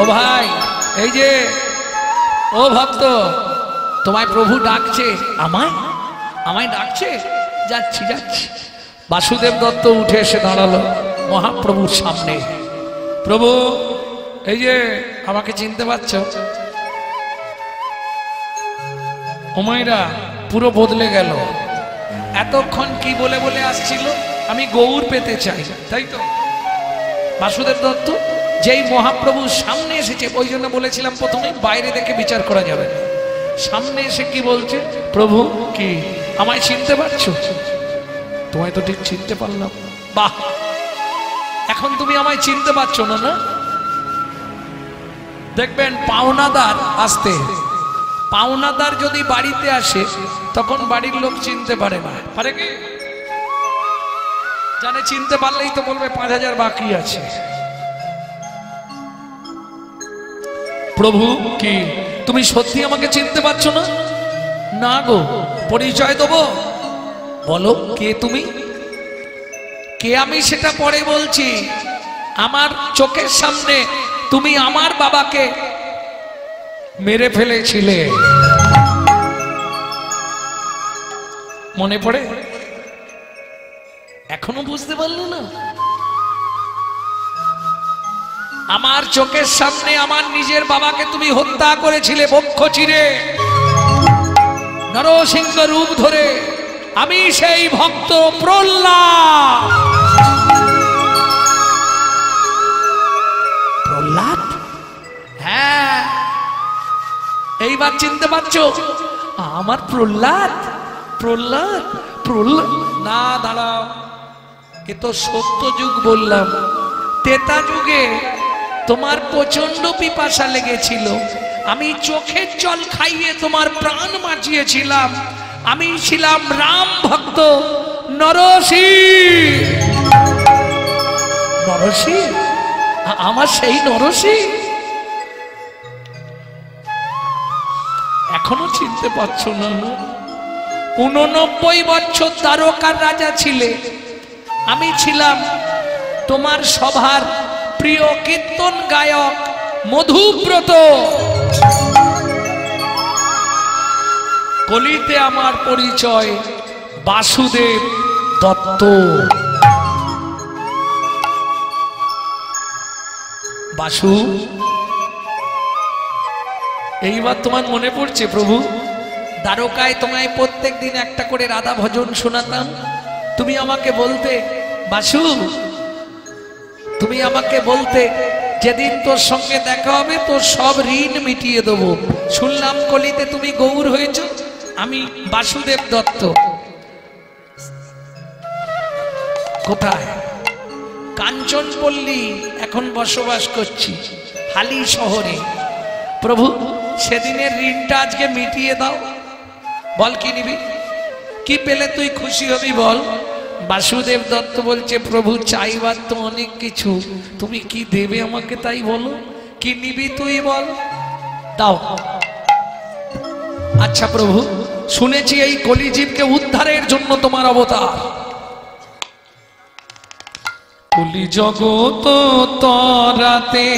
ও ভাই, এই যে ও ভক্ত, তোমায় প্রভু ডাকছে। আমায় আমায় ডাকছে? যাচ্ছি যাচ্ছি। বাসুদেব দত্ত উঠে এসে দাঁড়ালো মহাপ্রভুর সামনে। প্রভু, এই যে আমাকে চিনতে পারছো? ওমাইরা পুরো বদলে গেল। এতক্ষণ কি বলে বলে আসছিল? আমি গৌর পেতে চাই, তাই তো? বাসুদেব দত্ত যেই মহাপ্রভুর সামনে এসেছে, ওই জন্য বলেছিলাম প্রথমে বাইরে দেখে বিচার করা যাবে না। সামনে এসে কি বলছে? প্রভু, কি আমায় চিনতে পারছো? তোমায় তো ঠিক চিনতে পারলাম। বাহ, এখন তুমি আমায় চিনতে পারছো না? না, দেখবেন পাওনাদার আসতে, পাওনাদার যদি বাড়িতে আসে তখন বাড়ির লোক চিনতে পারে না। পারে কি? জানে চিনতে পারলেই তো বলবে 5000 বাকি আছে। প্রভু, কি তুমি সত্যি আমাকে চিনতে পারছো না? না গো, পরিচয় দেবো? বলো কে তুমি? কে আমি সেটা পরে বলছি। আমার চোখের সামনে তুমি আমার বাবাকে মেরে ফেলেছিলে, মনে পড়ে? এখনো বুঝতে পারলে না? আমার চোখের সামনে আমার নিজের বাবাকে তুমি হত্যা করেছিলে বক্ষ চিরে, নরসিংহ রূপ ধরে। আমি সেই ভক্ত প্রহ্লাদ। প্রহ্লাদ? হ্যাঁ, এইবার চিনতে পারছো? আমার প্রহ্লাদ। প্রহ্লাদ প্রহ্লাদ না, দাঁড়াও, এ তো সত্য যুগ বললাম। ত্রেতা যুগে তোমার প্রচন্ড পিপাসা লেগেছিল, আমি চোখের জল খাইয়ে তোমার প্রাণ বাঁচিয়েছিলাম। আমি ছিলাম রাম ভক্ত নরসিংহ। নরসিংহ? আমার সেই নরসিংহ এখনো চিনতে পারছো না? 89 বছর দ্বারকার রাজা ছিলে, আমি ছিলাম তোমার সভার প্রিয় কীর্তন গায়ক মধুব্রত। কলিতে আমার পরিচয় বাসুদেব দত্ত। বাসু, এইবার তোমার মনে পড়ছে? প্রভু, দ্বারকায় তোমায় প্রত্যেক দিন একটা করে রাধা ভজন শোনাতাম। তুমি আমাকে বলতে, বাসু, তুমি আমাকে বলতে, যেদিন তোর সঙ্গে দেখা হবে তোর সব ঋণ মিটিয়ে দেবো। শুনলাম কলিতে তুমি গৌর হয়েছ, আমি বাসুদেব দত্ত। কোথায়? কাঞ্চনপল্লী এখন বসবাস করছি, হালি শহরে। প্রভু, সেদিনের ঋণটা আজকে মিটিয়ে দাও। বল কি নিবি? কি পেলে তুই খুশি হবি বল? বাসুদেব দত্ত বলছে, প্রভু চাইবার তো অনেক কিছু, তুমি কি দেবে আমাকে তাই বলো। কি নিবি তুই বল? দাও। আচ্ছা প্রভু, শুনেছি এই কলিজীবকে উদ্ধারের জন্য তোমার অবতার। কলি জগৎ তরাতে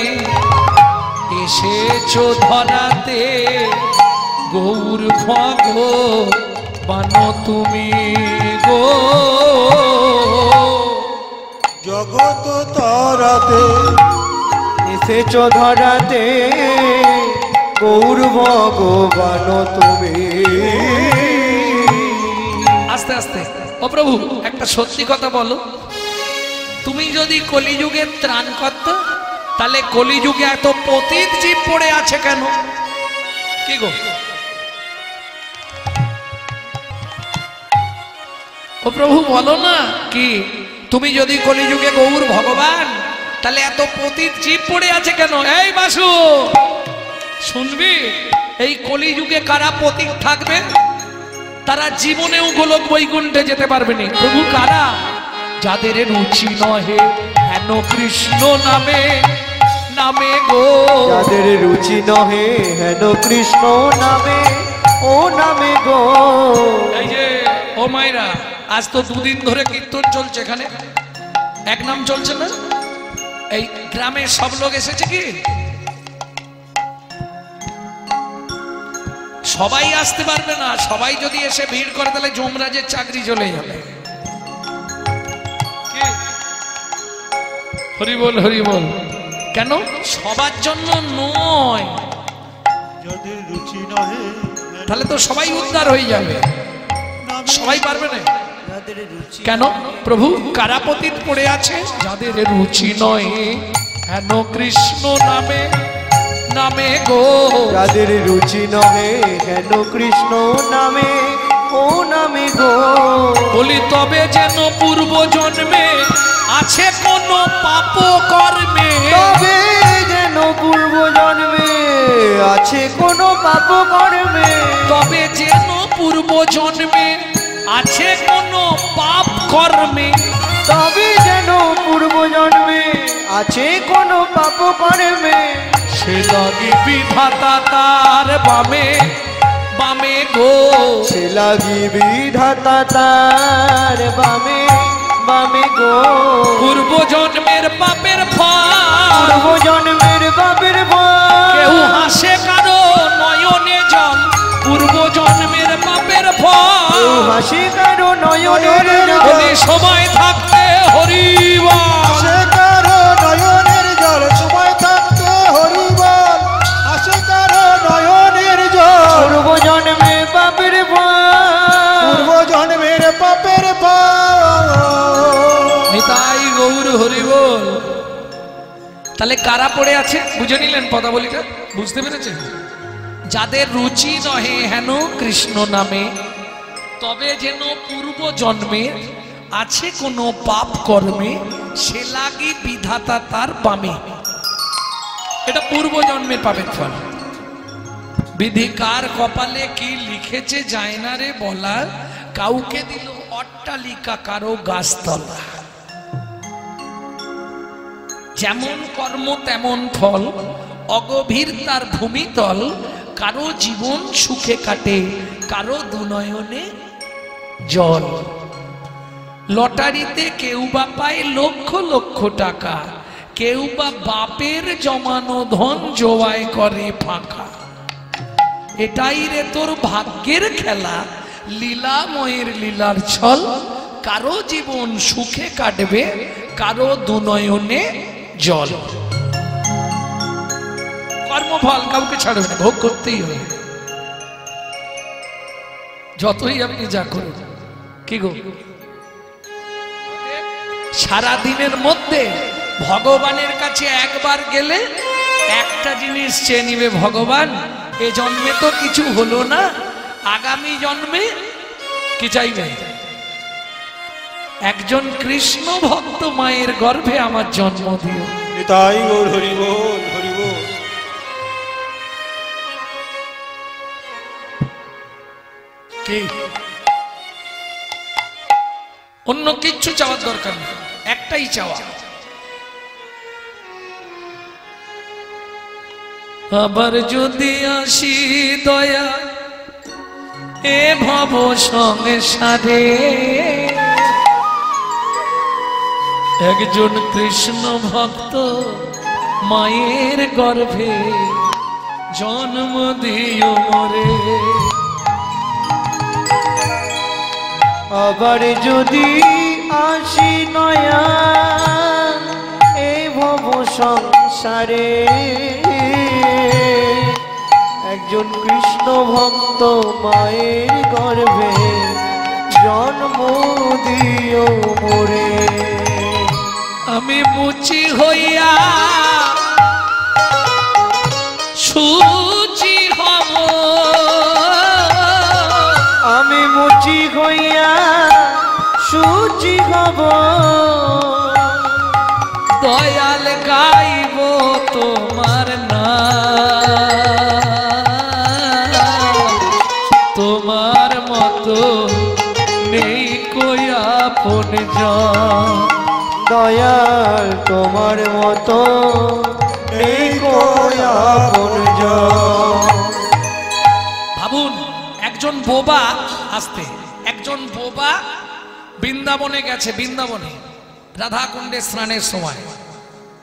এসেছো ধরাতে, গৌর ভগবান তুমি গো। জগৎ তরাতে এসেছো ধরাতে, গৌর ভগবান তুমি। আস্তে আস্তে। ও প্রভু, একটা সত্যি কথা বলো, তুমি যদি কলিযুগের ত্রাণকর্তা, তাহলে কলিযুগে এত পতিত জীব পড়ে আছে কেন? কি গো? ও প্রভু বলো না, কি তুমি যদি কলিযুগে গৌর ভগবান, তাহলে এত পতিত জীব পড়ে আছে কেন? এই বাসু, শুনবি? এই কলিযুগে কারা পতিত থাকবে? তারা জীবনেও গোলক বৈকুণ্ঠে যেতে পারবে না। প্রভু কারা? যাদের রুচি নহে হেন কৃষ্ণ নামে, নামে গো। যাদের রুচি নহে হেন কৃষ্ণ নামে, ও নামে গো। এই যে ও মাইরা, আজ তো দুদিন ধরে কীর্তন চলছে, এখানে এক নাম চলছে না? এই গ্রামের সব লোক এসেছে কি? সবাই আসতে পারবে না, সবাই যদি এসে ভিড় করে তাহলে যমরাজের চাকরি চলে যাবে। হরি বল হরি বল। কেন? সবার জন্য নয়, যাদের রুচি নহে তাহলে তো সবাই উদ্ধার হয়ে যাবে, সবাই পারবে না। কেন? প্রভু কারাপতিত পড়ে আছে, যাদের রুচি নয় হেন কৃষ্ণ নামে নামে গো, যাদের রুচি নহে হেন কৃষ্ণ নামে ও নামে গো। বলি তবে যেন পূর্ব জন্মে আছে কোন পাপ কর্মে, তবে যেন পূর্ব জন্মে আছে কোন পাপ কর্মে, তবে যেন পূর্ব জন্মে আছে কোন পাপ কর্মে, তবে যেন পূর্ব জন্মে আছে কোন পাপ কর্মে, সে লাগি বিধাতা তার বামে বামে গো, সে লাগি বিধাতা তার বামে বামে গো। পূর্ব জন্মের পাপের ফল, পূর্ব জন্মের পাপের কেউ ফল, হাসে কারো নয়নে জল, পূর্ব জন্মের পাপের ফল, কেউ হাসি কারো নয়নের জল। যদি সময় থাকতে হরিবা, আসে কারো নয়নের জল, সময় থাকতে হরি বল, আসে কারো নয়নের জল। পূর্ব জন্মে পাপের ফল, পূর্ব জন্মের পাপের ফল। নিতাই গৌর হরি বল। তাহলে কারা পড়ে আছে বুঝে নিলেন পদাবলীটা, বুঝতে পেরেছেন? যাদের রুচি নহে হেন কৃষ্ণ নামে, তবে যেন পূর্ব জন্মে আছে কোনো পাপ কর্মে, সে লাগি বিধাতা তার বামে। এটা পূর্ব জন্মের পাপের ফল। বিধি কার কপালে কি লিখেছে যায় না রে বলা, কাউকে দিল অট্টালিকা কারো গাছতলা। যেমন কর্ম তেমন ফল, অগভীর তার ভূমিতল, কারো জীবন সুখে কাটে কারো দুনয়নে জল। লটারিতে কেউ বা পায় লক্ষ লক্ষ টাকা, কেউ বা বাপের জমানো ধন জোয়াই করে ফাঁকা। এটাই রে তোর ভাগ্যের খেলা, লীলাময়ের লীলার ছল, কারো জীবন সুখে কাটবে কারো দুনয়নে জল। কর্মফল কাউকে ছাড়বে না, ভোগ করতেই হবে, যতই আপনি যা করুন। কি গো, সারা দিনের মধ্যে ভগবানের কাছে একবার গেলে একটা জিনিস চেয়ে নিবে, ভগবান এ জন্মে তো কিছু হলো না, আগামী জন্মে কি চাইবে? একজন কৃষ্ণ ভক্ত মায়ের গর্ভে আমার জন্ম দিও। নিতাই গৌর হরি বল হরি বল। কি অন্য কিচ্ছু চাওয়ার দরকার নেই, একটাই চাওয়া, আবার যদি আসি দয়া এ ভব সংসারে, একজন কৃষ্ণ ভক্ত মায়ের গর্ভে জন্ম দিও মোরে। আবার যদি আসি নয়া এই ভব সংসারে, একজন কৃষ্ণ ভক্ত মায়ের গর্ভে জন্ম দিও মোরে। আমি মুচি হইয়া সুচি হব, আমি মুচি হইয়া সুচি হব, দয়াল গাইব তোমার নাম, তোমার মতো নেই কই আপন জন। দয়াল তোমার মতো নেই কই আপনজন। ভাবুন, একজন বোবা, আসতে একজন বোবা বৃন্দাবনে গেছে, বৃন্দাবনে রাধাকুণ্ডে স্নানের সময়।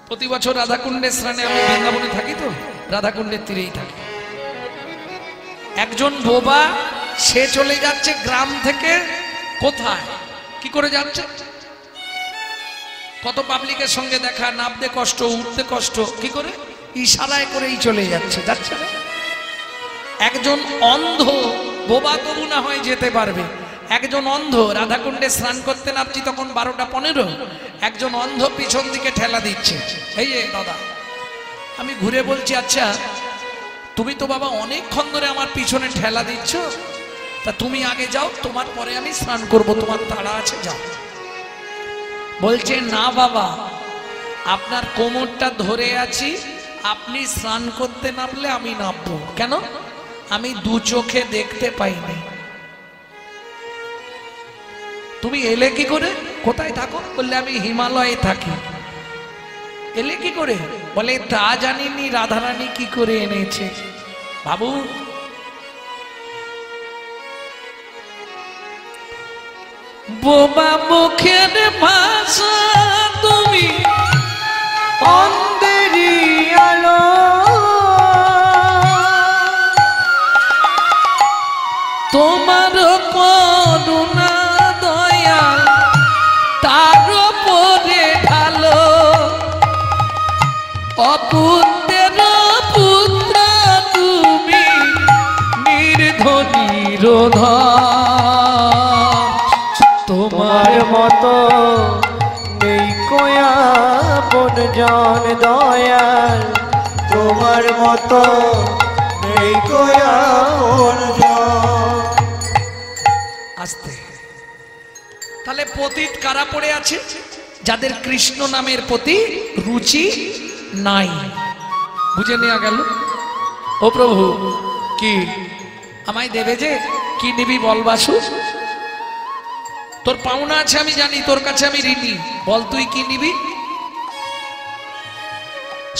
প্রতি বছর রাধাকুণ্ডে স্নানে আমি বৃন্দাবনে থাকি, তো রাধাকুণ্ডের তীরেই থাকি। একজন বোবা, সে চলে যাচ্ছে গ্রাম থেকে কোথায়, কি করে যাচ্ছে? কত পাবলিকের সঙ্গে দেখা, নামতে কষ্ট, উঠতে কষ্ট, কি করে? ইশারায় করেই চলে যাচ্ছে, যাচ্ছে না? একজন অন্ধ, বোবা তবু না হয় যেতে পারবে, একজন অন্ধ, রাধাকুণ্ডে স্নান করতে নামছি তখন 12:15, একজন অন্ধ পিছন দিকে ঠেলা দিচ্ছে, এই যে দাদা। আমি ঘুরে বলছি, আচ্ছা তুমি তো বাবা অনেকক্ষণ ধরে আমার পিছনে ঠেলা দিচ্ছ, তা তুমি আগে যাও, তোমার পরে আমি স্নান করব, তোমার তাড়া আছে, যাও। বলছে না বাবা, আপনার কোমরটা ধরে আছি, আপনি স্নান করতে নামলে আমি নামবো। কেন? আমি দু চোখে দেখতে পাইনি। তুমি এলে কি করে? কোথায় থাকো? বললে আমি হিমালয়ে থাকি। এলে কি করে? বলে তা জানিনি রাধারানী কি করে এনেছে। বাবু, বোবা মুখের ভাষা তুমি অন্ধেরি আলো, তোমার করুণা দয়া তার উপরে ঢালো, অপুত্রের পুত্র তুমি, নির্ধনীর ধন, তোমার মতো নেই কোয়া বনজন দয়াল, তোমার মতো নেই কোয়া বনজন। আসতে। তাহলে পতিত কারা পড়ে আছে? যাদের কৃষ্ণ নামের প্রতি রুচি নাই। বুঝে নেওয়া গেল? ও প্রভু, কি আমায় দেবে যে? কি নিবি বল বাসু? তোর পাওনা আছে আমি জানি, তোর কাছে আমি ঋণী, বল তুই কি নিবি?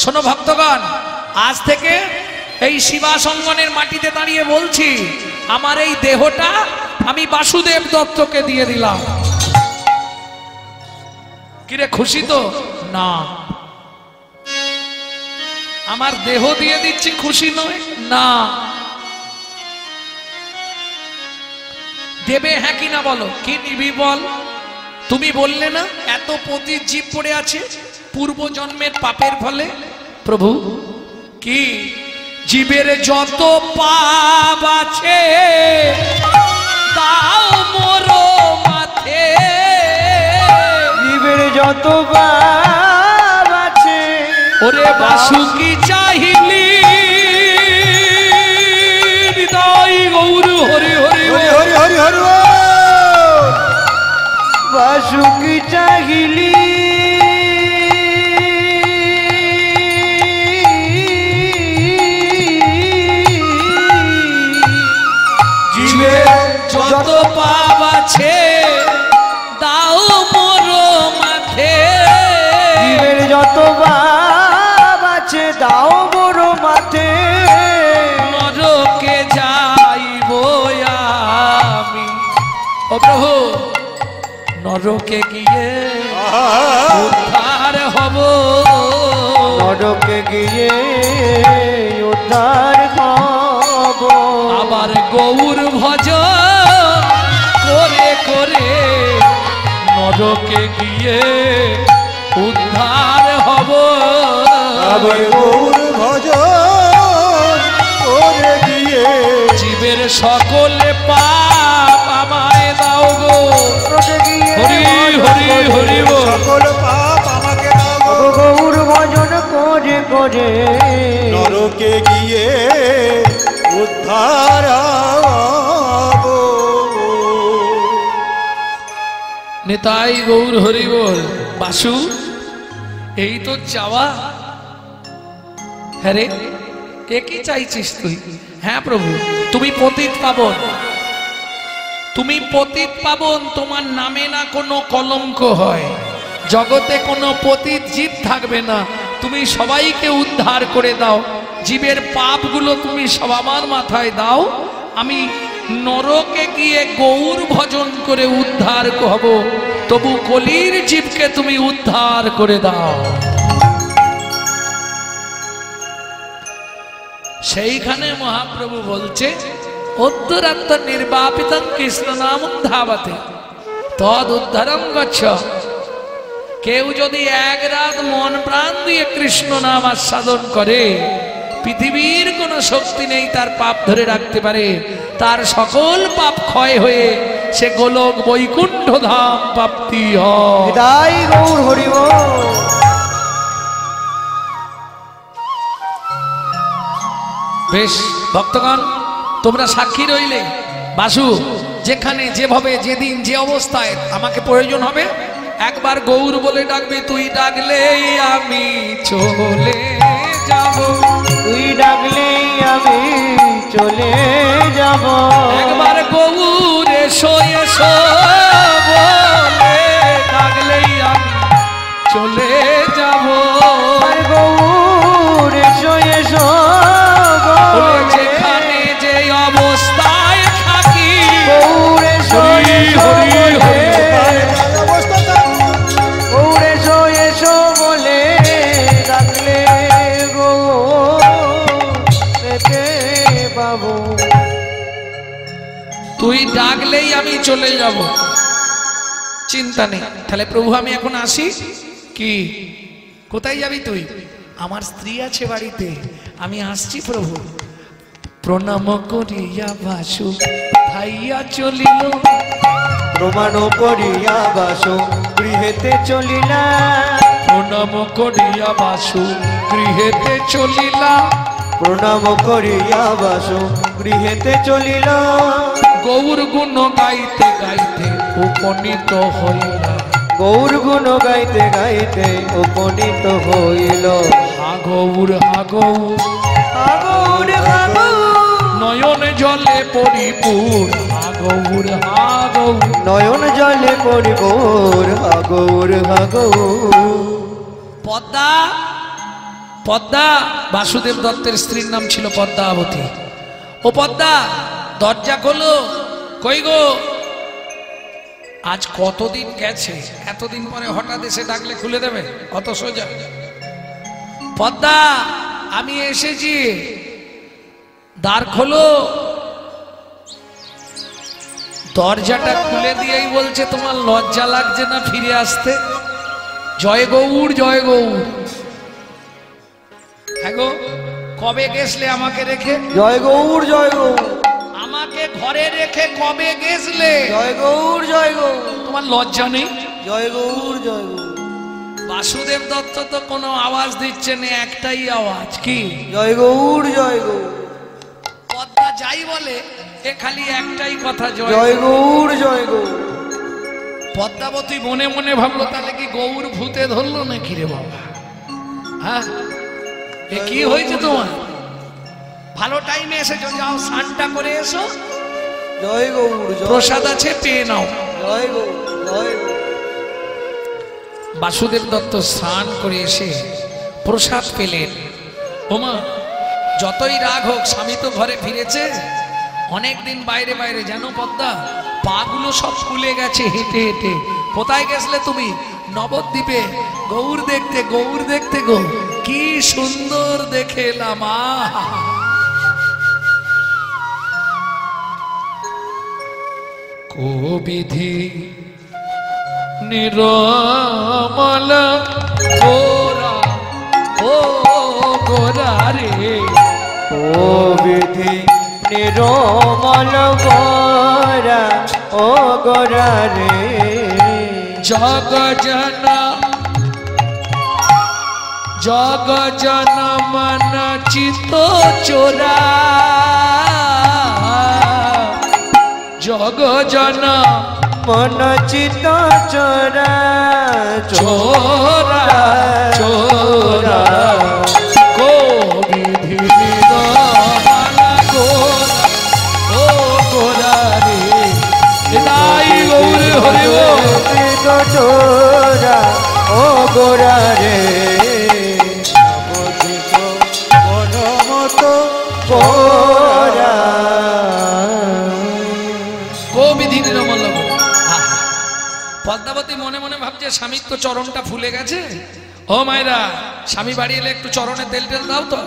শোনো ভক্তগণ, আজ থেকে এই শিবাসঙ্গনের মাটিতে দাঁড়িয়ে বলছি, আমার এই দেহটা আমি বাসুদেব দত্তকে দিয়ে দিলাম। কিরে খুশি তো? না, আমার দেহ দিয়ে দিচ্ছি, খুশি নয়? না। দেবে হ্যাঁ কি না বলো? কি নিবি বল? তুমি বললে না এত পতিত জীব পড়ে আছে পূর্ব জন্মের পাপের ফলে। প্রভু, কি জীবের যত পাপ আছে দাও মোর মাথে, জীবের যত পাপ আছে ওরে বাসুকি চাহিলি হৃদয় গৌর হরি হরি হরি হরি হরি হরি বল। বাসুকি চাহিলি জীবের যত পাপ আছে দাও মোর মাথে, জীবের যত পাপ আছে দাও মোর মাথে, নরকে যাইব আমি। ও প্রভু, নরকে গিয়ে উদ্ধার হব, নরকে গিয়ে উদ্ধার হব, আবার গৌর ভজন করে করে নরকে গিয়ে উদ্ধার হব। আবার গৌর ভজন করে গিয়ে জীবের সকলে পাপ আমায় দাও গো, নরকে গিয়ে হরি হরি হরি বল। সকল পাপ আমাকে দাও গো। গৌর ভজন করে করে নরকে গিয়ে উদ্ধার হব। নেতাই গৌর হরি বল। বাসু, এই তো চাওয়া? হ্যাঁ রে, এ কি চাইছিস তুই? হ্যাঁ প্রভু, তুমি পতিত পাবন, তুমি পতিত পাবন, তোমার নামে না কোনো কলঙ্ক হয়, জগতে কোনো পতিত জীব থাকবে না, তুমি সবাইকে উদ্ধার করে দাও, জীবের পাপগুলো তুমি সব আমার মাথায় দাও, আমি নরকে গিয়ে গৌর ভজন করে উদ্ধার হব, তবু কলির জীবকে তুমি উদ্ধার করে দাও। সেইখানে মহাপ্রভু বলছে উদ্ধরাত্ম নির্বাপিতং কৃষ্ণ নাম ধাবতে তদ উদ্ধরম গচ্ছ। কেউ যদি এক রাত মন প্রাণ দিয়ে কৃষ্ণ নাম আস্বাদন করে, পৃথিবীর কোনো শক্তি নেই তার পাপ ধরে রাখতে পারে। তার সকল পাপ ক্ষয় হয়ে সে গোলক বৈকুণ্ঠ ধাম প্রাপ্তি হয়। তাই গৌর হরি বল। বেশ ভক্তগণ, তোমরা সাক্ষী রইলে। বাসু যেখানে যেভাবে যেদিন যে অবস্থায় আমাকে প্রয়োজন হবে একবার গৌর বলে ডাকবি। তুই ডাকলেই আমি চলে যাব, তুই ডাকলেই আমি চলে যাব। একবার গৌর এসো এসো বলে ডাকলেই আমি চলে যাব। আর গৌর এসো এসো বলে যেখানে যে অবস্থায় থাকি গৌর এসো এসো বলে অবস্থা থাকবে। গৌর এসো এসো বলে ডাকলে গৌর পেতে পাবো। তুই ডাকলেই আমি চলে যাব, চিন্তা নেই। তাহলে প্রভু আমি এখন আসি কি? কোথায় যাবি তুই? আমার স্ত্রী আছে বাড়িতে, আমি আসছি প্রভু। প্রণাম করিয়া বাসু খাইয়া চলিল, প্রমাণ করিয়া বাসো গৃহেতে চলিলা। প্রণাম করিয়া বাসু গৃহেতে চলিলা। প্রণাম করিয়া বাসো গৃহেতে চলিল। গৌর গুণ গাইতে গাইতে উপনীত হইলা। গৌর গুণ গাইতে গাইতে উপনীত হইল। হা গৌর হা গৌর আগৌর আগৌর নয়ন জলে পরিপূর। হা গৌর হা গৌর নয়ন জলে পরিগৌর আগৌর আগৌর। পদ্মা, পদ্মা বাসুদেব দত্তের স্ত্রীর নাম ছিল পদ্মাবতী। ও পদ্মা, দরজা খোলো। কই গো? আজ কতদিন গেছে, এতদিন পরে হঠাৎ এসে ডাকলে খুলে দেবে? কত সোজা। পদ্মা, আমি এসেছি, দ্বার খোলো। দরজাটা খুলে দিয়েই বলছে তোমার লজ্জা লাগছে না ফিরে আসতে? জয় গৌর জয় গৌর। হ্যাঁ গো, কবে গেছলে আমাকে রেখে? জয় গৌর জয় গৌর। আমাকে ঘরে রেখে কবে গেছলে? জয় গৌর জয় গৌর। তোমার লজ্জা নেই? জয় গৌর জয় গৌর। বাসুদেব দত্ত তো কোনো আওয়াজ দিচ্ছে না, একটাই আওয়াজ, কি? জয় গৌর জয় গৌর। পদ্মা যাই বলে এ খালি একটাই কথা, জয় জয় গৌর জয় গৌর। পদ্মাবতী মনে মনে ভাবলো তাহলে কি গৌর ভূতে ধরলো নাকি রে বাবা? হ্যাঁ, এ কি হয়েছে তোমার? ভালো টাইমে এসেছো, যাও স্নানটা করে এসো, জয় গৌর জয় প্রসাদ আছে পেয়ে নাও। জয় গৌর জয় গৌর। বাসুদেব দত্ত স্নান করে এসে প্রসাদ পেলেন। ওমা, যতই রাগ হোক স্বামী তো ঘরে ফিরেছে, অনেকদিন বাইরে বাইরে, জানো পদ্মা পাগুলো সব ফুলে গেছে হেঁটে হেঁটে। কোথায় গেছলে তুমি? নবদ্বীপে গৌর দেখতে, গৌর দেখতে গো, কি সুন্দর দেখে এলাম। কোবিধি নিরমল গোরা, ও গোরা রে, ও বিধি নিরমল গোরা, ও গোরা রে। জগ জন জগ জন মন চিত চোরা, জগ জন মন চিত চোরা চোরা চোরা, কোবিধি নিরমল গোরা, ও গোরা রে। এটাই গৌর হরি বল। চিত চোরা, ও গোরা রে। অবধিত মনমত গোরা। কোবিধি নিরমল গোরা। পদ্মাবতী মনে মনে ভাবছে স্বামীর তো চরণটা ফুলে গেছে। ও মায়েরা, স্বামী বাড়ি এলে একটু চরণে তেল টেল দাও তো।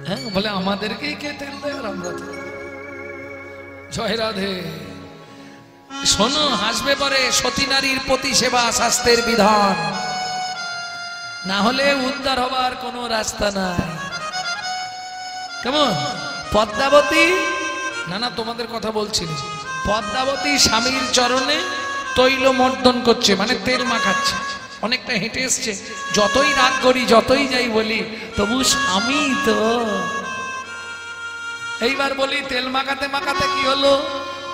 হ্যাঁ, বলে আমাদেরকেই কে তেল দেয় আর আমরা তো। জয় রাধে। শোনো, হাসবে পরে, সতী নারীর প্রতি সেবা শাস্ত্রের বিধান, না হলে উদ্ধার হবার কোনো রাস্তা নাই। কেমন? পদ্মাবতী, না তোমাদের কথা বলছি না, পদ্মাবতী স্বামীর চরণে তৈল মর্দন করছে, মানে তেল মাখাচ্ছে। অনেকটা হেঁটে এসছে, যতই রাগ করি, যতই যাই বলি, তবু স্বামী তো। এইবার বলি, তেল মাখাতে মাখাতে কি হলো?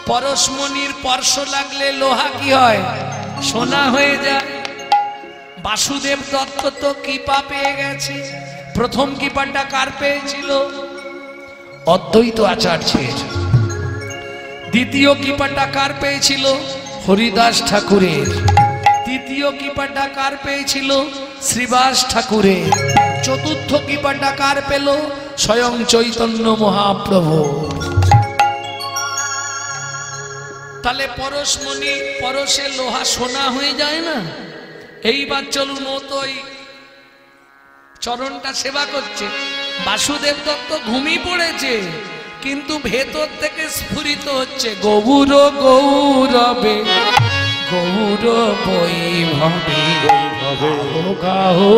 পরশমণির স্পর্শ লাগলে লোহা কি হয়? সোনা হয়ে যায়। বাসুদেব দত্ত তো কৃপা পেয়ে গেছে। প্রথম কৃপাটা কার পেয়েছিল? অদ্বৈত আচার্যের। দ্বিতীয় কৃপাটা কার পেয়েছিল? হরিদাস ঠাকুরের। তৃতীয় কৃপাটা কার পেয়েছিল? শ্রীবাস ঠাকুরের। চতুর্থ কৃপাটা কার পেল? স্বয়ং চৈতন্য মহাপ্রভু। তাহলে পরশমণি, পরশে লোহা সোনা হয়ে যায় না? এইবার চলুন, ও তো ওই চরণটা সেবা করছে। বাসুদেব দত্ত ঘুমিয়ে পড়েছে, কিন্তু ভেতর থেকে স্ফুরিত হচ্ছে গৌর গৌরবে, গৌর বৈভবে, গাহো গাহো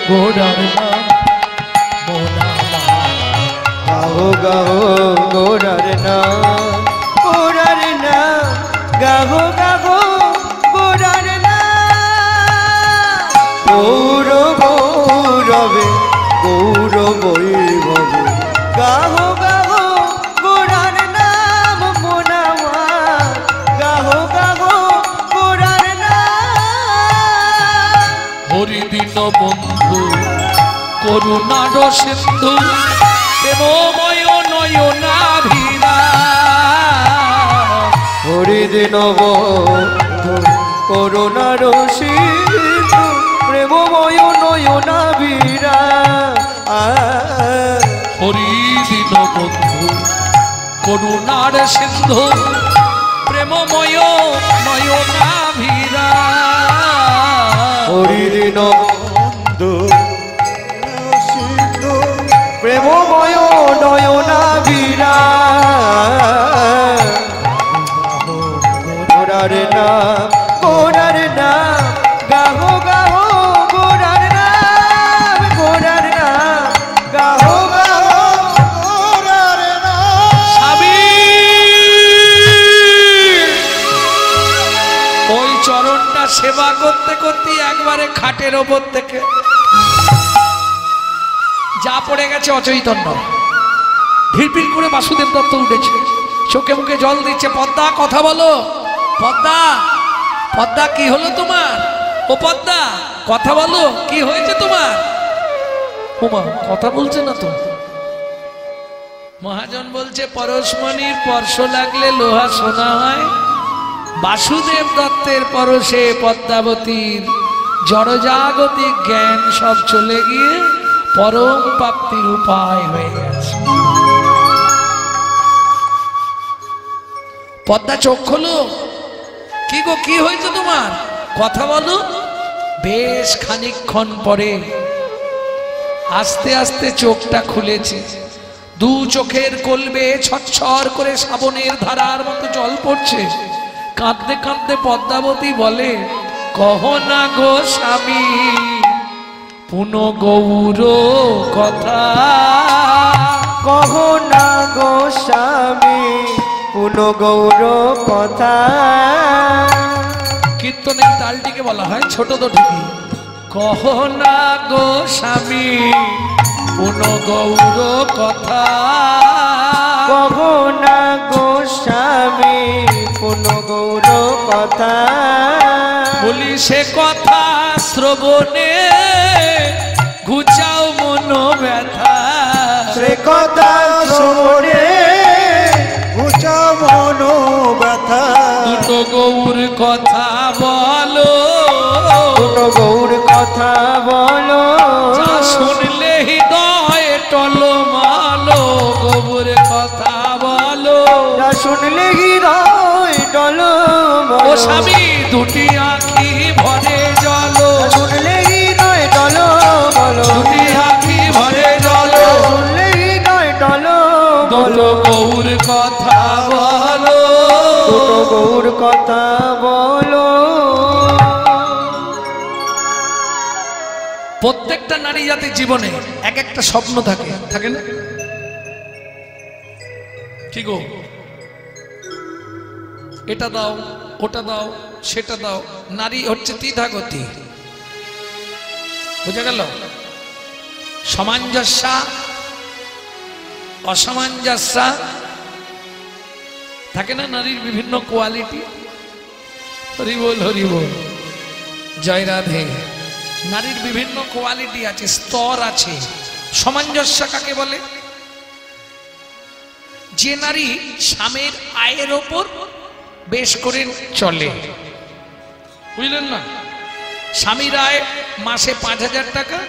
গোরার নাম মোনা মা। গাহো গাহো গোরার নাম, গোরার নাম, গাহো গাহো গোরার নাম। গৌর গৌরবে, গৌর বৈভবে, গাহো গাহো গোরার নাম মোনা মা। গাহো গাহো গোরার নাম। হরিদিন বন্ধু করুণার সিন্ধু, প্রেমময় নয়নাভিরা। হরিদিন বন্ধু করুণার সিন্ধু, প্রেমময় নয়নাভিরা। হরিদিন বন্ধু করুণার সিন্ধু, প্রেমময় নয়নাভিরা। হরিদিন বন্ধু সিন্ধু, প্রেমময় নয়নাভিরা। গোরার নাম, গোরার নাম, গাহো গাহো গোরার নাম, গোরার নাম, গাহো গাহো গোরার নাম। সাবির! ওই চরণটা সেবা করতে করতে একবারে খাটের ওপর থেকে যা পড়ে গেছে অচৈতন্য। ভিড় করে বাসুদেব দত্ত উঠেছে, চোখে মুখে জল দিচ্ছে। পদ্মা, কথা বলো। পদ্মা, পদ্মা, কি হলো তোমার? ও পদ্মা, কথা বলো, কি হয়েছে তোমার? ওমা, কথা বলছে না তো। মহাজন বলছে, পরশমণির স্পর্শ লাগলে লোহা সোনা হয়। বাসুদেব দত্তের পরশে পদ্মাবতীর জড়জাগতিক জ্ঞান সব চলে গিয়ে পরম প্রাপ্তির উপায় হয়ে গেছে। পদ্মা চোখ খোলো। কি গো, কি হয়েছে তোমার? কথা বলো। বেশ খানিকক্ষণ পরে আস্তে আস্তে চোখটা খুলেছে। দু চোখের কলবে ছটছর করে শ্রাবণের ধারার মতো জল পড়ছে। কাঁদতে কাঁদতে পদ্মাবতী বলে, কহ না গো স্বামী পুন গৌর কথা। কহ না গো স্বামী পুন গৌর কথা। কীর্তনের তালটিকে বলা হয় ছোট তো ঠিকই। কহ না গো স্বামী পুন গৌর কথা। কহ না গো স্বামী পুন গৌর কথা। বলি সে কথা শ্রবণে ঘুচাও মন ব্যথা। সে কথা শোনে ঘুচা মন ব্যথা। দুটো গৌর কথা বলো, দুটো গৌর কথা বলো। যা শুনলে হৃদয় টলমালো। গৌর কথা বলো, যা শুনলে হৃদয় টলমলো। ও স্বামী দুটি আঁখি ভরে জলো। শুনলে হৃদয় টলমলো। দুটি আঁখি ভরে জলো। শুনলে হৃদয় দুটো গৌর কথা বলো, দুটো গৌর কথা বলো। প্রত্যেকটা নারী জাতির জীবনে এক একটা স্বপ্ন থাকে, থাকে না? কি গো, এটা দাও, ওটা দাও, সেটা দাও। নারী হচ্ছে দ্বিধাগতি, বুঝা গেল? সামঞ্জস্য, অসামঞ্জস্য থাকে না নারীর বিভিন্ন কোয়ালিটি। হরি বল, হরি বল, জয় রাধে। নারীর বিভিন্ন কোয়ালিটি আছে, স্তর আছে। সামঞ্জস্য কাকে বলে? যে নারী স্বামীর আয়ের ওপর বেশ করে চলে, বুঝলেন না? স্বামীর আয় মাসে 5,000 টাকা,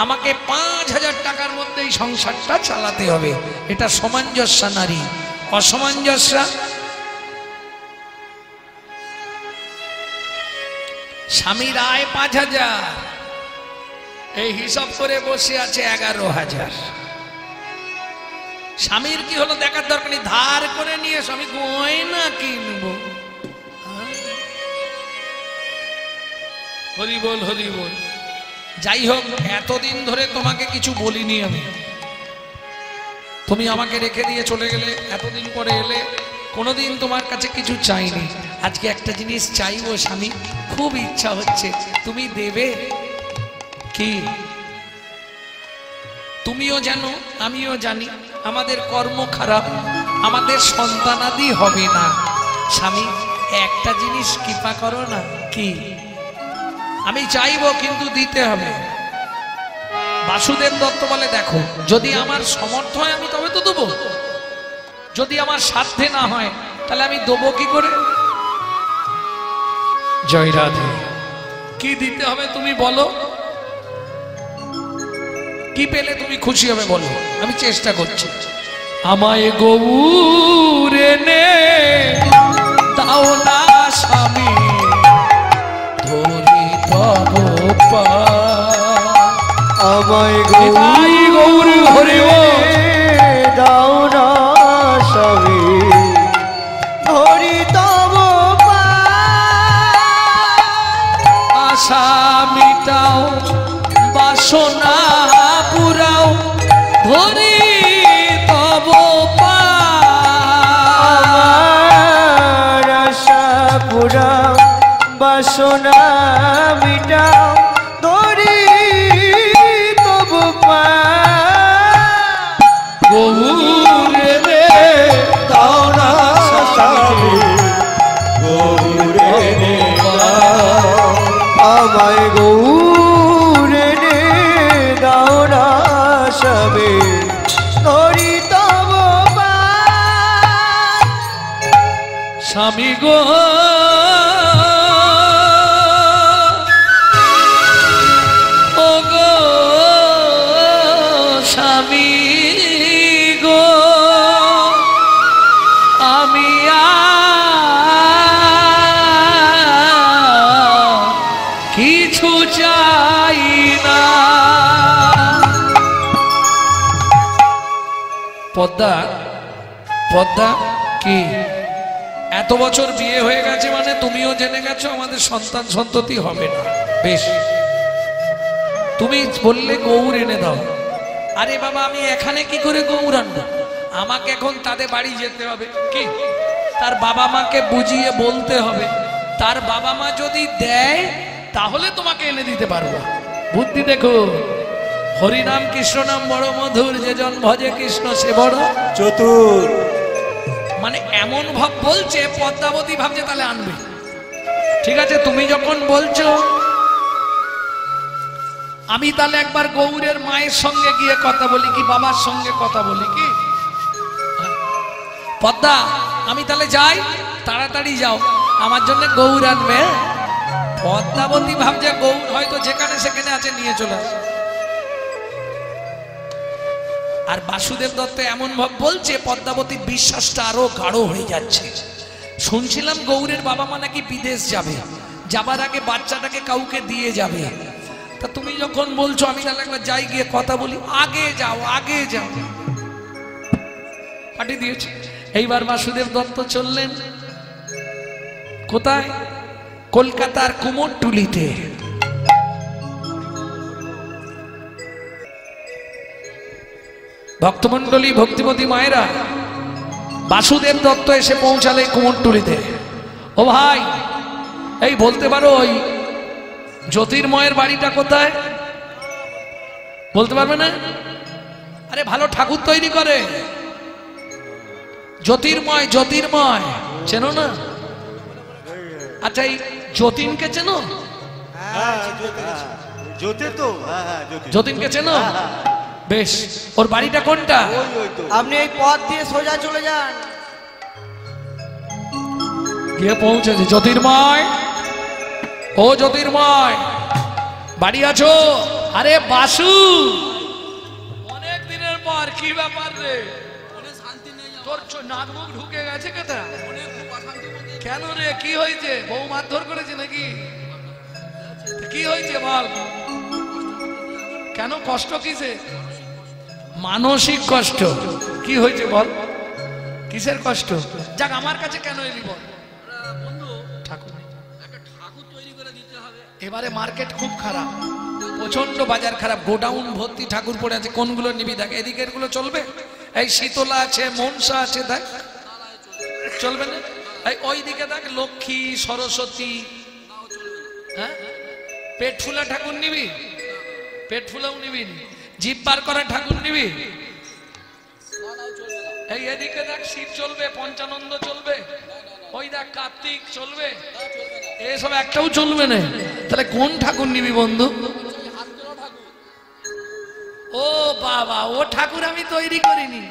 আমাকে 5,000 টাকার মধ্যে এই সংসারটা চালাতে হবে, এটা সামঞ্জস্য নারী। অসামঞ্জস্য, স্বামীর আয় 5,000, এই হিসাব করে বসে আছে 11,000। স্বামীর কি হলো দেখার দরকার নেই, ধার করে নিয়ে স্বামী গয়না কিনবো। হরি বল, হরি বল। যাই হোক, এতদিন ধরে তোমাকে কিছু বলিনি আমি, তুমি আমাকে রেখে দিয়ে চলে গেলে, এতদিন পরে এলে, কোনোদিন তোমার কাছে কিছু চাইনি। আজকে একটা জিনিস চাইবো স্বামী, খুব ইচ্ছা হচ্ছে, তুমি দেবে কি? তুমিও জানো, আমিও জানি, আমাদের কর্ম খারাপ, আমাদের সন্তানাদি হবে না। স্বামী, একটা জিনিস কৃপা করো না। কি? আমি চাইবো কিন্তু দিতে হবে। বাসুদেব দত্ত বলে, দেখো, যদি আমার সমর্থ হয় আমি তবে তো দেবো, যদি আমার সাধ্যে না হয় তাহলে আমি দেবো কি করে? জয় রাধে। কি দিতে হবে তুমি বলো, কি পেলে তুমি খুশি হবে বলো, আমি চেষ্টা করছি। আমায় গৌর এনে দাও না স্বামী, ধরি তব পায়। আমায় গৌর হরি দাও না স্বামী, ধরি তব আশা মিটাও, বাসনা পুরাও, ধরি তব পায়। আশা পুরাও, বাসনা মিটাও, ধরি তব পায়। গৌর রে দাও না স্বামী, গৌর এনে দাও। আমায় গৌর এনে দাও না স্বামী, ধরি তব পায়। স্বামী গো, ও গো স্বামী গো, আমি কিছু চাই না। পদ্মা, পদ্মা কি এত বছর বিয়ে হয়ে গেছে মানে তুমিও জেনে গেছো আমাদের সন্তান সন্ততি হবে না। বেশ, তুমি বললে গৌর এনে দাও। আরে বাবা, আমি এখানে কি করে গৌর আনবো? আমাকে এখন তাদের বাড়ি যেতে হবে, কি তার বাবা মাকে বুঝিয়ে বলতে হবে, তার বাবা মা যদি দেয় তাহলে তোমাকে এনে দিতে পারবো। বুদ্ধি দেখো, হরিনাম কৃষ্ণ নাম বড় মধুর, যে জন ভজে কৃষ্ণ সে বড় চতুর। মানে এমন ভাব বলছে, পদ্মাবতী ভাবছে তাহলে আনবে। ঠিক আছে, তুমি যখন বলছো, আমি তাহলে একবার গৌরের মায়ের সঙ্গে গিয়ে কথা বলি, কি বাবার সঙ্গে কথা বলি। কি পদ্মা, আমি তাহলে যাই, তাড়াতাড়ি যাও, আমার জন্য গৌর আনবে। পদ্মাবতী ভাবছে গৌর হয়তো যেখানে সেখানে আছে, নিয়ে চলে আসে। আর বাসুদেব দত্ত এমন ভাব বলছে, পদ্মাবতীর বিশ্বাসটা আরো গাঢ় হয়ে যাচ্ছে। শুনছিলাম গৌরের বাবা মা নাকি বিদেশ যাবে, যাবার আগে বাচ্চাটাকে কাউকে দিয়ে যাবে। তা তুমি যখন বলছো আমি তাহলে একবার যাই, গিয়ে কথা বলি। আগে যাও, আগে যাও। পাঠিয়ে দিয়েছে। এইবার বাসুদেব দত্ত চললেন কোথায়? কলকাতার কুমোরটুলিতে। ভক্তমন্ডলী, ভক্তিমতী মায়েরা, বাসুদেব দত্ত এসে পৌঁছালে কুমোরটুলিতে। ও ভাই, এই বলতে পারো ওই জ্যোতির্ময়ের বাড়িটা কোথায়? বলতে পারবে না? আরে ভালো ঠাকুর তৈরি করে জ্যোতির্ময়। জ্যোতির্ময় চেনো না? আচ্ছা, এই যতীনকে চেনো? যতীনকে চেনো? বেশ, ওর বাড়িটা কোনটা? আপনি এই পথ দিয়ে সোজা চলে যান। গিয়ে পৌঁছেছে। জ্যোতির্ময়, ও জ্যোতির্ময়, বাড়ি আছো? আরে বাসু, অনেক দিনের পর, কি ব্যাপার রে? তোর নাক মুখ ঢুকে গেছে কেটা? কেন রে, কি হয়েছে? বউ মারধর করেছে নাকি? কি হয়েছে বল? কেন, কষ্ট কিসে? মানসিক কষ্ট। কি হয়েছে বল, কিসের কষ্ট? যাক, আমার কাছে কেন এলি বল? ঠাকুর তৈরি করে দিতে হবে। এবারে মার্কেট খুব খারাপ, প্রচন্ড বাজার খারাপ, গোডাউন ভর্তি ঠাকুর পড়ে আছে। কোনগুলো নিবি দেখ, এদিকের গুলো চলবে? এই শীতলা আছে, মনসা আছে, দেখ চলবে না? এই ওই দিকে দেখ, লক্ষ্মী, সরস্বতী। হ্যাঁ, পেট ফুলা ঠাকুর নিবি? পেট ফুলাও নিবি? জিভ বার করা ঠাকুর নিবি? এই এদিকে দেখ, শিব চলবে, পঞ্চানন্দ চলবে, ওই দেখ কার্তিক চলবে, এসব একটাও চলবে না। তাহলে কোন ঠাকুর নিবি বন্ধু? ও বাবা, ও ঠাকুর আমি তৈরি করিনি,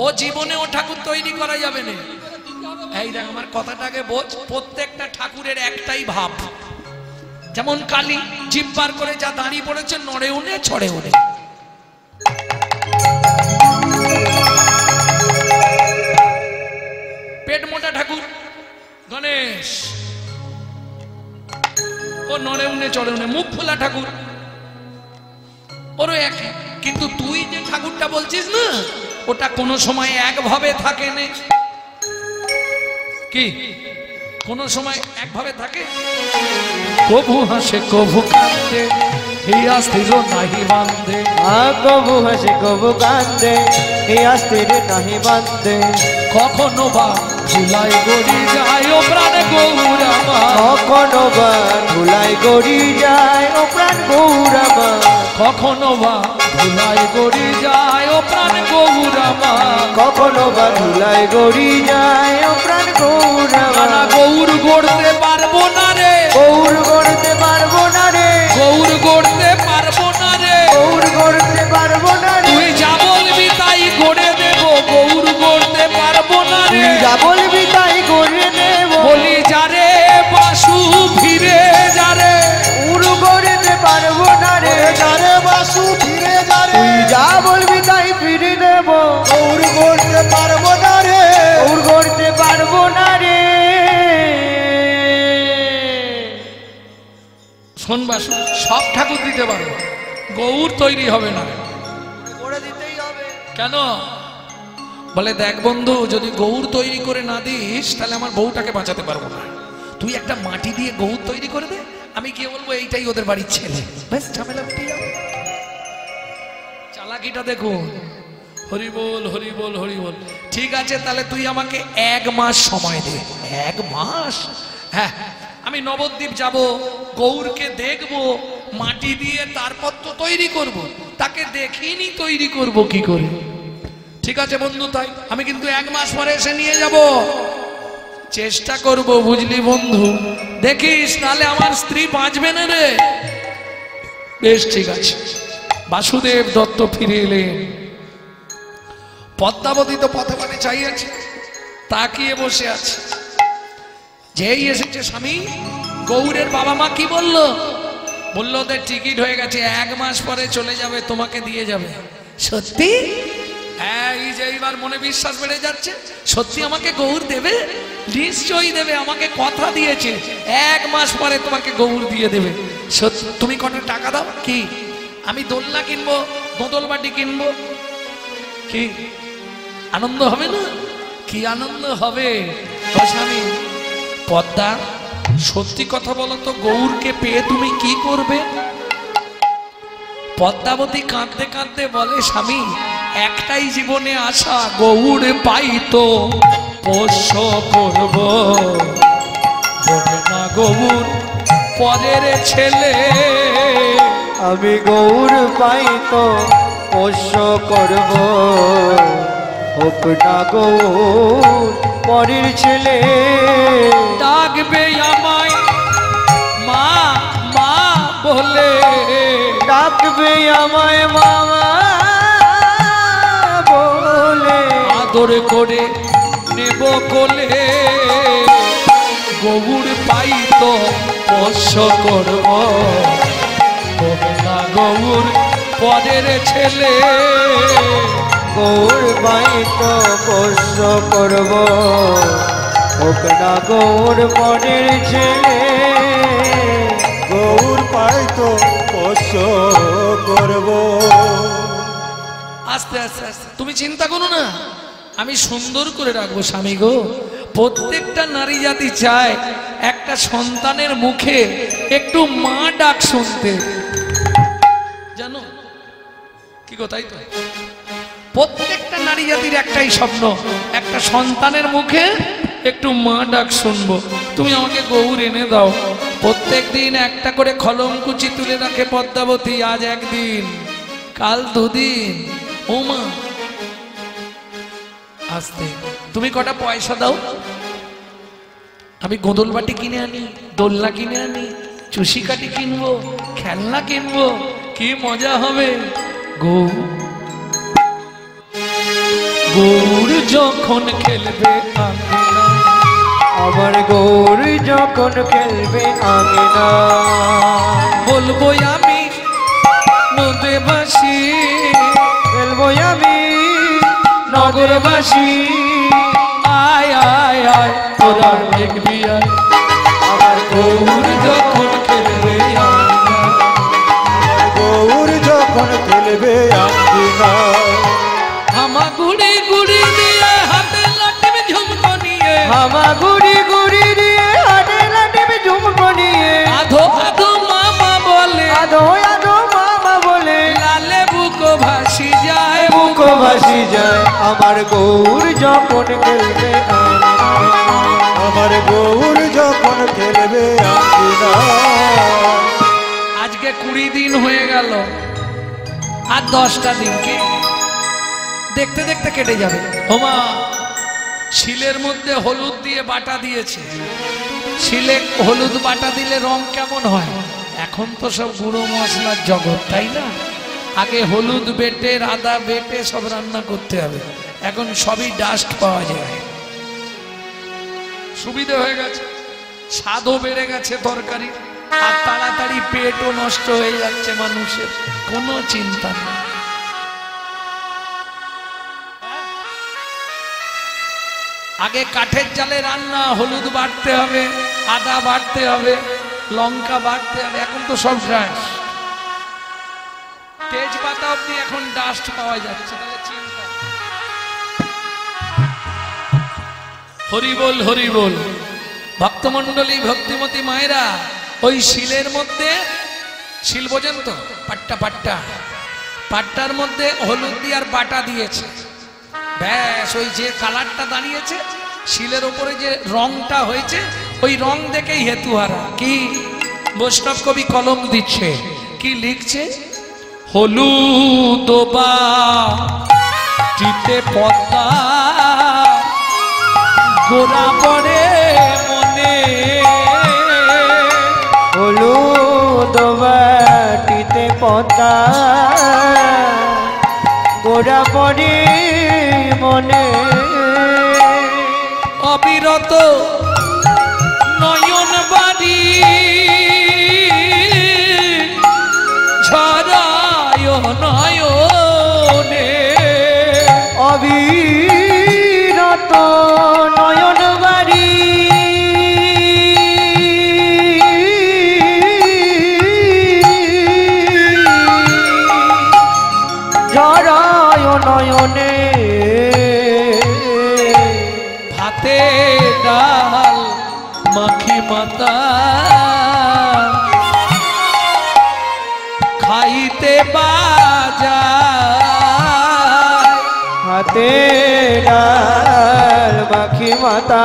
ও জীবনে ও ঠাকুর তৈরি করা যাবে না। এই দেখ, আমার কথাটাকে বোঝ, প্রত্যেকটা ঠাকুরের একটাই ভাব। যেমন কালী, জিভ বার করে যা দাঁড়িয়ে পড়েছে, নড়ে উনে ছড়ে উনে। পেট মোটা ঠাকুর গণেশ, ও নড়ে উনে চড়ে উনে। মুখ ফোলা ঠাকুর, ওরও এক। কিন্তু তুই যে ঠাকুরটা বলছিস না, ওটা কোনো সময় একভাবে থাকে না। কি কোনো সময় একভাবে থাকে? কবু হাসে কবু কান্দে, হিয়া স্থির নাহি বান্ধে। কবু হাসে কবু কান্দে, হিয়া স্থির নাহি বান্ধে। কখনো বা ভুলাই গড়ি যায় ও প্রাণ গৌর আমার। কখনো বা ধুলাই গড়ি যায় ও প্রাণ গৌর আমার। কখনো বা ধুলাই গড়ি যায় ও প্রাণ গৌর আমার। কখনো বা ধুলাই গড়ি যায় ও প্রাণ গৌর আমার। গৌর গড়তে পারবো না রে, গৌর গড়তে পারবো না রে, গৌর গড়তে পারবো না রে, গৌর গড়তে পারবো না রে। তুই যা বলবি তাই গড়ে দেব, গৌর গড়তে পারবো না রে। তুই যা বলবি তাই করে দেব। বলি যারে বাসু ফিরে যারে, গৌর গড়তে পারবো না রে। যারে বাসু ফিরে যারে, তুই যা বলবি তাই ফিরে দেব। গৌর করতে পারবো না রে, গৌর গড়তে পারবো না রে। শোন বাসু, সব ঠাকুর দিতে পারবো, গৌর তৈরি হবে না। করে দিতেই হবে। কেন? বলে দেখ বন্ধু, যদি গৌর তৈরি করে না দিস, তাহলে আমার বউটাকে বাঁচাতে পারবো না। তুই একটা মাটি দিয়ে গৌর তৈরি করে দে, আমি গিয়ে বলবো এইটাই ওদের বাড়ির ছেলে, বেশ ঝামেলা মিটে যাবে। চালাকিটা দেখুন। হরি বল, হরি বল, হরি বল। ঠিক আছে, তাহলে তুই আমাকে 1 মাস সময় দে। 1 মাস? হ্যাঁ, আমি নবদ্বীপ যাব, গৌরকে দেখব, মাটি দিয়ে তারপর তো তৈরি করব। তাকে দেখিনি তৈরি করব কি করে? ঠিক আছে বন্ধু, তাই আমি কিন্তু 1 মাস পরে এসে নিয়ে যাব। চেষ্টা করব, বুঝলি বন্ধু? দেখিস, নালে আমার স্ত্রী বাঁচবে না রে। বেশ ঠিক আছে। বাসুদেব দত্ত ফিরে এলেন। পদ্মাবতী তো পথে পথে চাইয়াছে, তাকিয়ে বসে আছে। যেই এসেছে স্বামী, গৌরের বাবা মা কি বলল? বলল ওদের টিকিট হয়ে গেছে, 1 মাস পরে চলে যাবে, তোমাকে দিয়ে যাবে। সত্যি? হ্যাঁ, এই যে এইবার মনে বিশ্বাস বেড়ে যাচ্ছে, সত্যি আমাকে গৌর দেবে? নিশ্চয়ই দেবে, আমাকে কথা দিয়েছে 1 মাস পরে তোমাকে গৌর দিয়ে দেবে। সত্যি? তুমি কত টাকা দাও? কি আমি দোলনা কিনবো, দোদল বাটি কিনবো? কি আনন্দ হবে না? কি আনন্দ হবে ও স্বামী। পদ্মা সত্যি কথা বলো তো, গৌরকে পেয়ে তুমি কি করবে? পদ্মাবতী কাঁদতে কাঁদতে বলে, স্বামী একটাই জীবনে আশা, গৌর পাই তো পোষ্য করব, বলে না গৌর পরের ছেলে। আমি গৌর পাই তো পোষ্য করব, হোক না গৌর পরের ছেলে। ডাকবে আমায় মা মা বলে, ডাকবে আমায় মামা বলে, আদর করে নেব কোলে, গৌর পাই তো পোষ্য করব, হবে না গৌর পরের ছেলে। গৌর পাই তো পোষ্য করব, হোক না গৌর পরের ছেলে। গৌর পাই তো পোষ্য করব। আস্তে আস্তে আস্তে, তুমি চিন্তা করো না, আমি সুন্দর করে রাখবো স্বামী গো। প্রত্যেকটা নারী জাতি চায় একটা সন্তানের মুখে একটু মা ডাক শুনতে, জানো কি গো? তাই তো প্রত্যেকটা নারী জাতির একটাই স্বপ্ন, একটা সন্তানের মুখে একটু মা ডাক শুনবো। তুমি আমাকে গৌর এনে দাও। প্রত্যেক দিন একটা করে খলমকুচি তুলে রাখে পদ্মাবতী, আজ একদিন কাল দুদিন। ও মা আস্তে, তুমি কটা পয়সা দাও, আমি গোদল বাটি কিনে আনি, দোলনা কিনে আনি, চুষি কাটি কিনবো, খেলনা কিনবো, কি মজা হবে। গৌর যখন খেলবে আঙ্গনা, আমার গৌর যখন খেলবে আঙ্গনা, বলবো আমি নদীবাসী, খেলবো আমি নগরবাসী, আয় আয় আয় তোরা দেখবি আয়। আমার গৌর যখন খেলবে আঙ্গনা, গৌর যখন খেলবে আঙ্গিনা, হামা গুড়ি গুড়ি দিয়ে হাতে লাটিম ঝুমকো নিয়ে, হামা গুড়ি গুড়ি দিয়ে হাতে লাটিম ঝুমকো নিয়ে, আধো আধো মামা বলে, আধো আধো মামা বলে, লালে বুকো ভাসি যায়, বুকো ভাসি যায়। আমার গৌর যখন খেলবে আঙ্গনা, আমার গৌর যখন খেলবে আঙ্গিনা। আজকে 20 দিন হয়ে গেল, আর 10টা দিন কি দেখতে দেখতে কেটে যাবে। ওমা শিলের মধ্যে হলুদ দিয়ে বাটা দিয়েছে, শিলে হলুদ বাটা দিলে রং কেমন হয়? এখন তো সব গুঁড়ো মশলার জগৎ, তাই না? আগে হলুদ বেটে আদা বেটে সব রান্না করতে হবে, এখন সবই ডাস্ট পাওয়া যায়, সুবিধা হয়ে গেছে, স্বাদও বেড়ে গেছে তরকারি, আর তাড়াতাড়ি পেটও নষ্ট হয়ে যাচ্ছে মানুষের, কোনো চিন্তা নেই। আগে কাঠের জালে রান্না, হলুদ বাটতে হবে, আদা বাটতে হবে, লঙ্কা বাটতে হবে, এখন তো সব গ্যাস, তেজপাতা অব্দি এখন ডাস্ট পাওয়া যাচ্ছে, তাহলে চিন্তা। হরি বল হরি বল। ভক্তমণ্ডলী ভক্তিমতী মায়েরা, ওই শিলের মধ্যে, শিল বোঝেন তো, পাট্টা পাট্টা, পাট্টার মধ্যে হলুদ দিয়ে আর বাটা দিয়েছে, ব্যাস ওই যে কালারটা দাঁড়িয়েছে, শিলের ওপরে যে রংটা হয়েছে, ওই রং দেখেই হেতুহারা। কি বৈষ্ণব কবি কলম দিচ্ছে, কি লিখছে? হলুদ বাটিতে পদ্মা গোরা পড়ে মনে, হলুদ বাটিতে পদ্মা গোরা পড়ে মনে, অবিরত নয়ন বাড়ি ঝরায় নয়নে, অবিরত নয়ন বাড়ি ঝরায় নয়নে, ডাল মাখি মাতা খাইতে বাজায় হাতে ডাল মাখি মাতা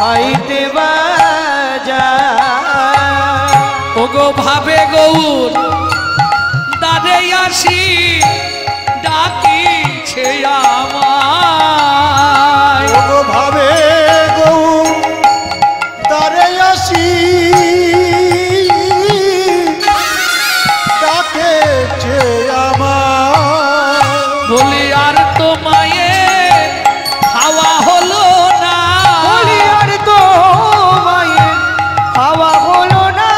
খাইতে বাজায় ওগো ভাবে গৌর দাদে আসি ডাকিছে আমায় ওগো ভাবে গৌ তারে আসি ডাকেছে আমার বলি আর তো মায়ের খাওয়া হলো না বলি আর তো মায়ের খাওয়া হলো না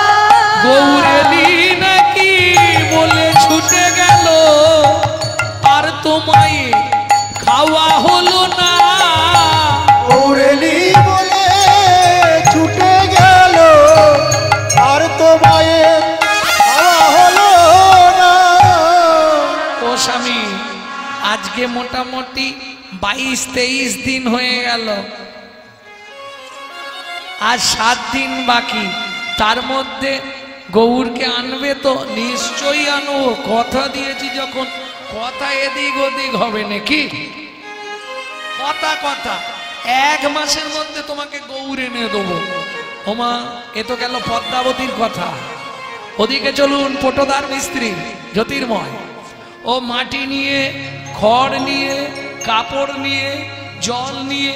গৌরেলি নাকি বলে ছুটে গেল আর তো মায়ের খাওয়া হলো না ওরেলি বলে ছুটে গেল আর তো মায়ের খাওয়া হলো না ও স্বামী আজকে মোটামুটি 22-23 দিন হয়ে গেল আর 7 দিন বাকি তার মধ্যে গৌরকে আনবে তো নিশ্চয়ই আনবো কথা দিয়েছি যখন কথা এদিক ওদিক হবে নাকি কথা কথা 1 মাসের মধ্যে তোমাকে গৌর এনে দেবো ওমা এ তো গেল পদ্মাবতীর কথা ওদিকে চলুন পটোদার মিস্ত্রি জ্যোতির্ময় ও মাটি নিয়ে খড় নিয়ে কাপড় নিয়ে জল নিয়ে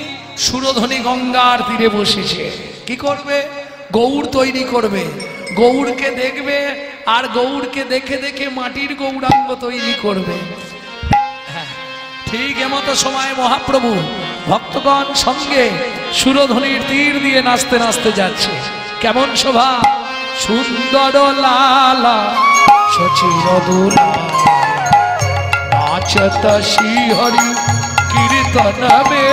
সুরধনী গঙ্গার তীরে বসেছে কি করবে গৌর তৈরি করবে গৌরকে দেখবে আর গৌরকে দেখে দেখে মাটির গৌরাঙ্গ তৈরি করবে হ্যাঁ ঠিক এমতো সময় মহাপ্রভু ভক্তগণ সঙ্গে সুরধনীর তীর দিয়ে নাচতে নাচতে যাচ্ছে কেমন শোভা সুন্দর লালা সচির দুলা নাচত শ্রীহরি কীর্তনবে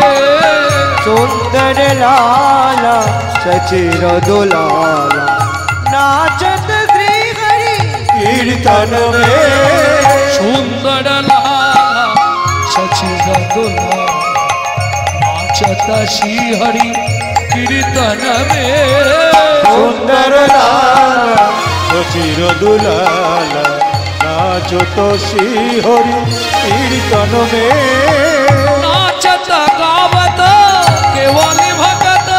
সুন্দর লালা সচির দুলালা নাচত শ্রী হরি কীর্তন রে সুন্দর লালা সচির দুলা নাচত শ্রীহরি কীর্তনবে সুন্দর লালা সচির দুলালা নাচত শ্রীহরি কীর্তন মে नाचत गावत केवली भगत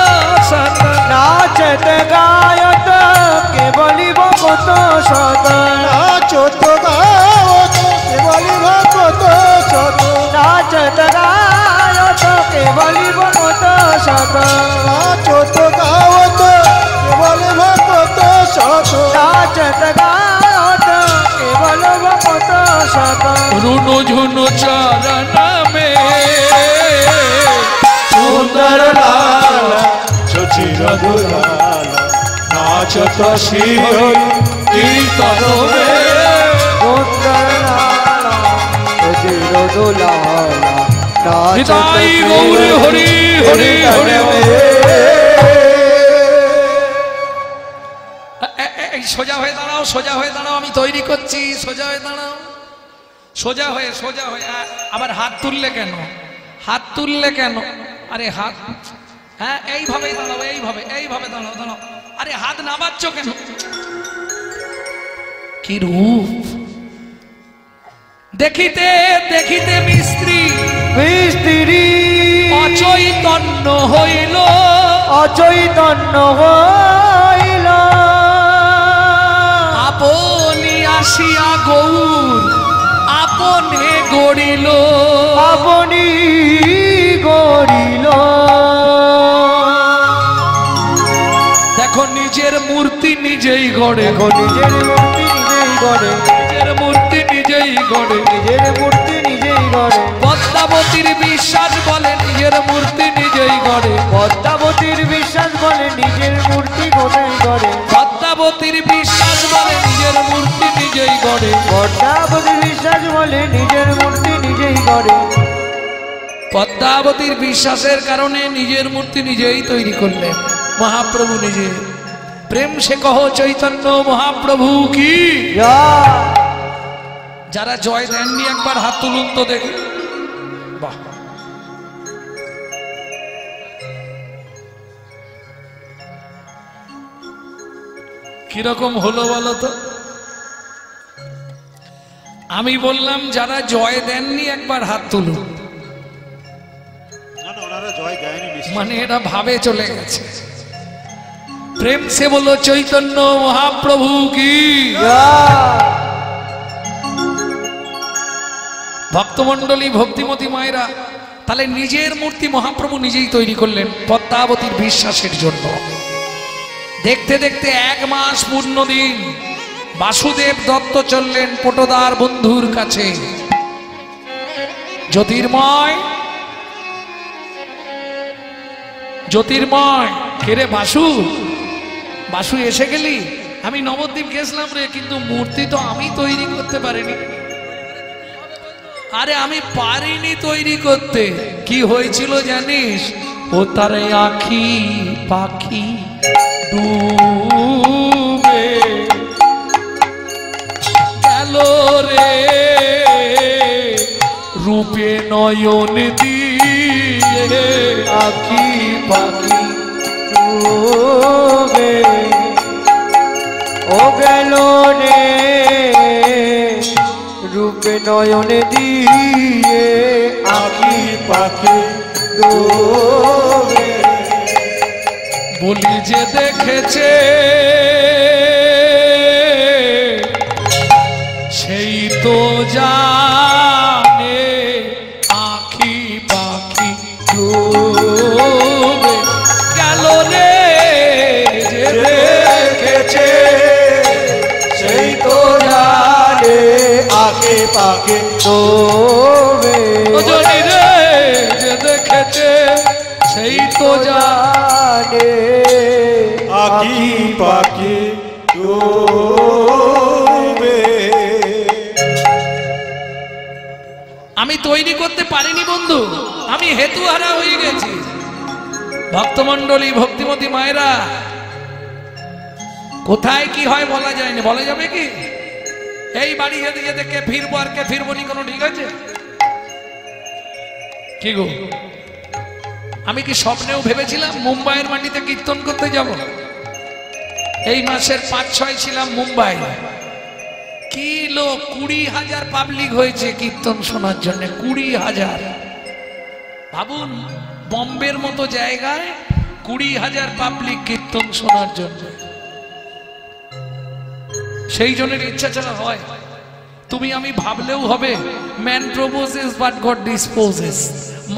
सत नाचत गायत केवली भगत सत নাচত গাওত কেবলি ভগত সত नाचत गायत केवली भगत सत নাচত গাওত কেবলি ভগত সত नाचत गायत केवल भगत सत रुनु झुनु चरण में সুন্দর লালা সচির দুলালা নাচত শ্রীহরি কীর্তন রে সুন্দর লালা সচির দুলালা नाचत निताई गौर हरि हरि हरि এই সোজা হয়ে দাঁড়াও সোজা হয়ে দাঁড়াও আমি তৈরি করছি সোজা হয়ে দাঁড়াও সোজা হয়ে আবার হাত তুললে কেন হাত তুললে কেন আরে হাত হ্যাঁ এইভাবেই দাঁড়াও এইভাবে দাঁড়াও দাঁড়াও আরে হাত নামাচ্ছ কেন কি রূপ দেখিতে দেখিতে মিস্ত্রি মিস্ত্রি অচৈতন্য হইল অচৈতন্য হইল আপনি আসিয়া গৌর আপনে গড়িল আপনি গড়িল দেখো নিজের মূর্তি নিজেই গড়ে দেখো নিজের মূর্তি নিজেই গড়ে নিজের মূর্তি নিজেই গড়ে নিজের মূর্তি নিজেই গড়ে পদ্মাবতীর বিশ্বাস বলে নিজের মূর্তি নিজেই গড়ে পদ্মাবতীর বিশ্বাস বলে নিজের মূর্তি গোটাই গড়ে পদ্মাবতীর বিশ্বাস বলে নিজের মূর্তি নিজেই গড়ে পদ্মাবতীর বিশ্বাস বলে নিজের মূর্তি নিজেই গড়ে পদ্মাবতীর বিশ্বাসের কারণে নিজের মূর্তি নিজেই তৈরি করলেন মহাপ্রভু নিজে প্রেম সে কহ চৈতন্য মহাপ্রভু কি যারা জয় দেননি একবার হাত তুলুন তো দেখি বাহ কিরকম হলো বলো তো? আমি বললাম যারা জয় দেননি একবার হাত তুলুন। না না, ওনারা জয় দেয়নি নিশ্চয়ই। মানে এটা ভাবে চলে গেছে। প্রেম সে বলো চৈতন্য মহাপ্রভু কি। ভক্তমন্ডলী, ভক্তিমতী মায়েরা, তাহলে নিজের মূর্তি মহাপ্রভু নিজেই তৈরি করলেন পদ্মাবতীর বিশ্বাসের জন্য। দেখতে দেখতে 1 মাস পূর্ণ দিন বাসুদেব দত্ত চললেন পটদার বন্ধুর কাছে। জ্যোতির্ময়, জ্যোতির্ময়, কেরে বাসু, বাসু এসে গেলি? আমি নবদ্বীপ গেছিলাম রে, কিন্তু মূর্তি তো আমি তৈরি করতে পারিনি। আরে আমি পারিনি তৈরি করতে। কি হয়েছিল জানিস? ও তার আঁখি পাখি ডুবে গেল রে রূপে নয়ন দিয়ে, আখি পাখি ডুবে ও গেল রে রূপে নয়ন দিয়ে, আখি পাখি ডুবে। বলি যে দেখেছে সেই তো জানে, আঁখি পাখি ডুবে গেল রে যে দেখেছে সেই তো জানে, আখি পাখি ডুবে। ও জানি রে যে দেখেছে সেই তো জানে, আখি পাখি ডুবে। আমি তৈরি করতে পারিনি বন্ধু, আমি হেতুহারা হয়ে গেছি। ভক্তমন্ডলী, ভক্তিমতী মায়েরা, কোথায় কি হয় বলা যায় না। বলা যাবে কি? এই বাড়ি যেতে যেতে কে ফিরবো আর কে ফিরবো নি কোনো ঠিক আছে? কি গো, আমি কি স্বপ্নেও ভেবেছিলাম মুম্বাইয়ের মাটিতে কীর্তন করতে যাব? এই মাসের 5-6 ছিলাম মুম্বাই। কি লোক, 20,000 পাবলিক হয়েছে কীর্তন শোনার জন্য। 20,000। ভাবুন, বম্বের মতো জায়গায় 20,000 পাবলিক কীর্তন শোনার জন্য। সেই জনের ইচ্ছা ছাড়া হয়? তুমি আমি ভাবলেও হবে। Man proposes but god disposes.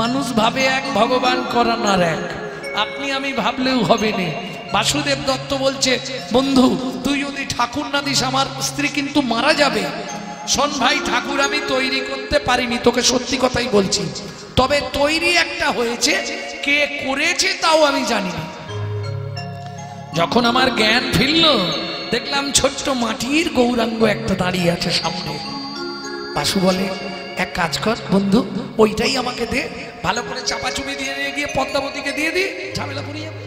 মানুষ ভাবে এক, ভগবান করান আর এক। আপনি আমি ভাবলেও হবে না। বাসুদেব দত্ত বলছে, বন্ধু তুই যদি ঠাকুর না দিস আমার স্ত্রী কিন্তু মারা যাবে। শোন ভাই, ঠাকুর আমি তৈরি করতে পারিনি, তোকে সত্যি কথাই বলছি। তবে তৈরি একটা হয়েছে, কে করেছে তাও আমি জানি না। যখন আমার জ্ঞান ফিরল, দেখলাম ছোট্ট মাটির গৌরাঙ্গ একটা দাঁড়িয়ে আছে সামনে। বাসু বলে, এক কাজ কর বন্ধু, ওইটাই আমাকে দে, ভালো করে চাপাচুপি দিয়ে নিয়ে গিয়ে পদ্মাবতীকে দিয়ে দি, ঝামেলা পড়ে যাবে।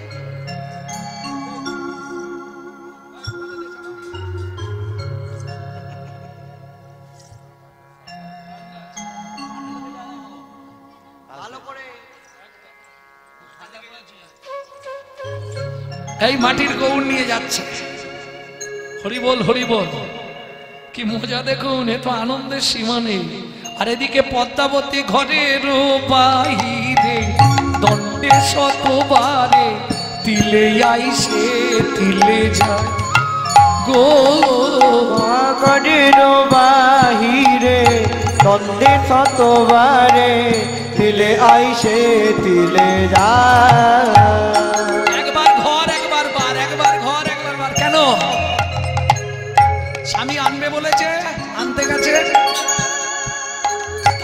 এই মাটির গৌর নিয়ে যাচ্ছে। হরি বল, হরি বল। কি মজা দেখুন, এ তো আনন্দের সীমা নেই। আর এদিকে পদ্মাবতী ঘরের বাহিরে দণ্ডে শতবারে তিলে আইসে তিলে যায় গো। ঘরের বাহিরে দ্বন্দ্বে শতবারে তিলে আইসে তিলে যায়। একবার ঘর একবার বার, একবার ঘর একবার বার। কেন? স্বামী আনবে বলেছে, আনতে গেছে।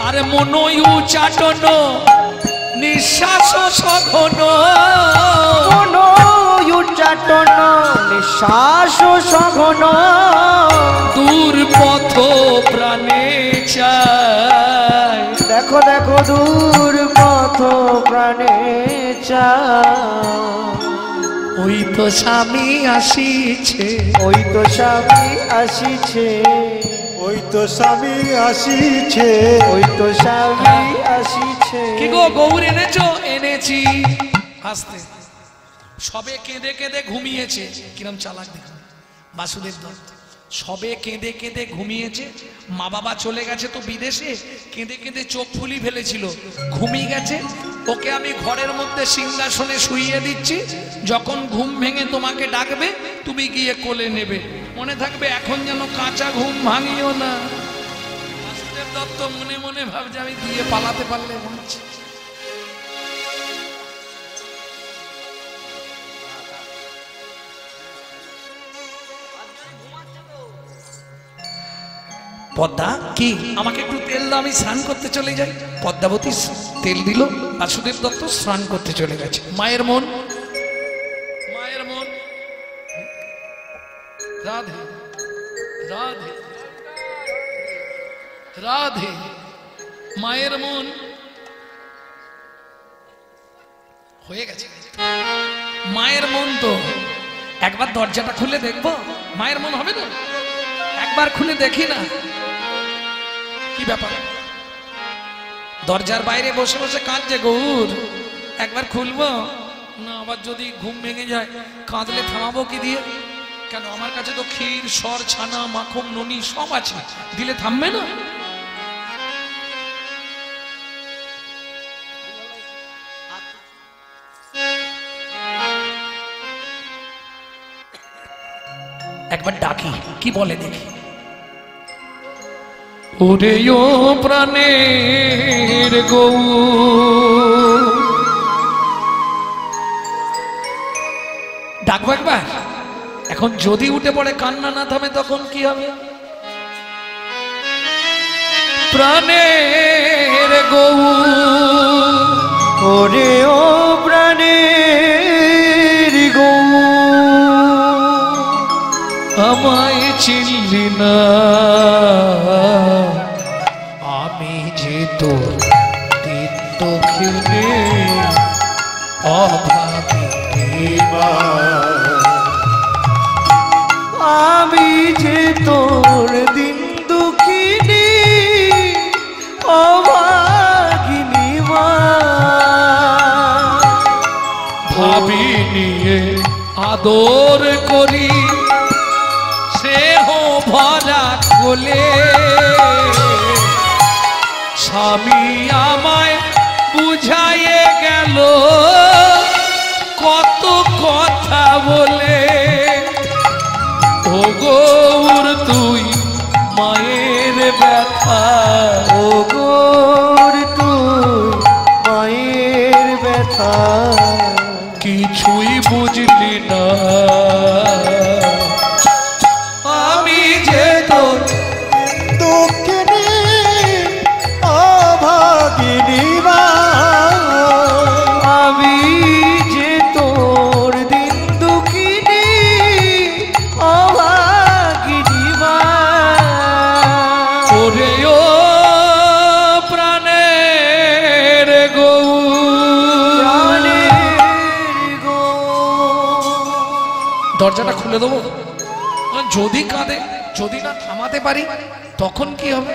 আরে মনই উচাটন নিঃশ্বাস সঘন, উচ্চাটন নিঃশ্বাস সঘন, দূর পথ প্রাণে চায়। দেখো দেখো দূর পথ প্রাণে চায়। ওই তো স্বামী আসিছে, ওই তো স্বামী আসিছে, ওই তো স্বামী আসিছে, ওই তো স্বামী আসিছে। কি গো গৌর এনেছো? এনেছি। আসতে সবে কেঁদে কেঁদে ঘুমিয়েছে। কিরম চালাক দেখুন। বাসুদেব দত্ত সবে কেঁদে কেঁদে ঘুমিয়েছে, মা বাবা চলে গেছে তো বিদেশে, কেঁদে কেঁদে চোখ ফুলি ফেলেছিল, ঘুমিয়ে গেছে। ওকে আমি ঘরের মধ্যে সিংহাসনে শুইয়ে দিচ্ছি, যখন ঘুম ভেঙে তোমাকে ডাকবে তুমি গিয়ে কোলে নেবে। মনে থাকবে এখন যেন কাঁচা ঘুম ভাঙিও না। বাসুদেব দত্ত মনে মনে ভাবছে আমি দিয়ে পালাতে পারলে বাঁচি। পদ্মা কি আমাকে একটু তেল দাও, আমি স্নান করতে চলে যাই। পদ্মাবতী তেল দিল, বাসুদেব দত্ত স্নান করতে চলে গেছে। মায়ের মন, মায়ের মন, রাধে রাধে রাধে, মায়ের মন হয়ে গেছে। মায়ের মন তো একবার দরজাটা খুলে দেখবো, মায়ের মন হবে না? একবার খুলে দেখি না কি ব্যাপার। দরজার বাইরে বসে বসে কাঁদছে গৌর, একবার খুলবো না, আবার যদি ঘুম ভেঙে যায় কাঁদলে থামাবো কি দিয়ে? কেন আমার কাছে তো ক্ষীর সর ছানা মাখন ননি সব আছে, দিলে থামবে না? একবার ডাকি কি বলে দেখি। ওরে ও প্রাণের গৌর, ডাকবো একবার। এখন যদি উঠে পড়ে কান্না না থামে তখন কি হবে? প্রাণের গৌর, ওরে ও প্রাণের গৌর, আমায় চিনলি না, আমি যে তোর দক্ষিণে অভাবী, আমি যে তোর দিন দুঃখিনী অভাগিনী মা, ভাবি নিয়ে আদর করি স্নেহ ভরা কোলে, স্বামী আমায় বুঝাইয়ে গেল কত কথা বলে। ও গৌর তুই মায়ের ব্যথা, ও গৌর তুই মায়ের ব্যথা, কিছুই বুঝলি না, আমি যে তোর দুঃখিনী অভাগিনী মা, আমি যে তোর দিন দুঃখিনী অভাগিনী মা। ওরে ও প্রাণের গৌর, প্রাণের গৌর, দরজাটা খুলে দেবো? যদি কাঁদে, যদি না থামাতে পারি তখন কি হবে?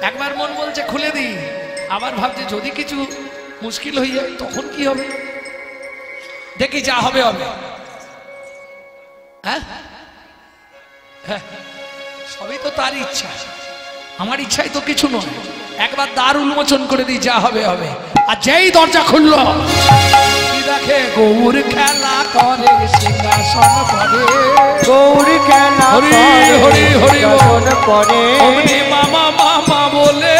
একবার মন বলছে খুলে দিই, আবার ভাবছে যদি কিছু মুশকিল হয়ে যায় তখন কি হবে? দেখি যা হবে হবে। হ্যাঁ হ্যাঁ, সবই তো তার ইচ্ছা, আমার ইচ্ছাই তো কিছু নয়। একবার দ্বার উন্মোচন করে দিই, যা হবে হবে। আর যেই দরজা খুললো কি দেখে গৌর খেলা করে সিংহাসন করে, গৌর খেলা হরি হরি হরি বল করে, অমনি মামা মামা বলে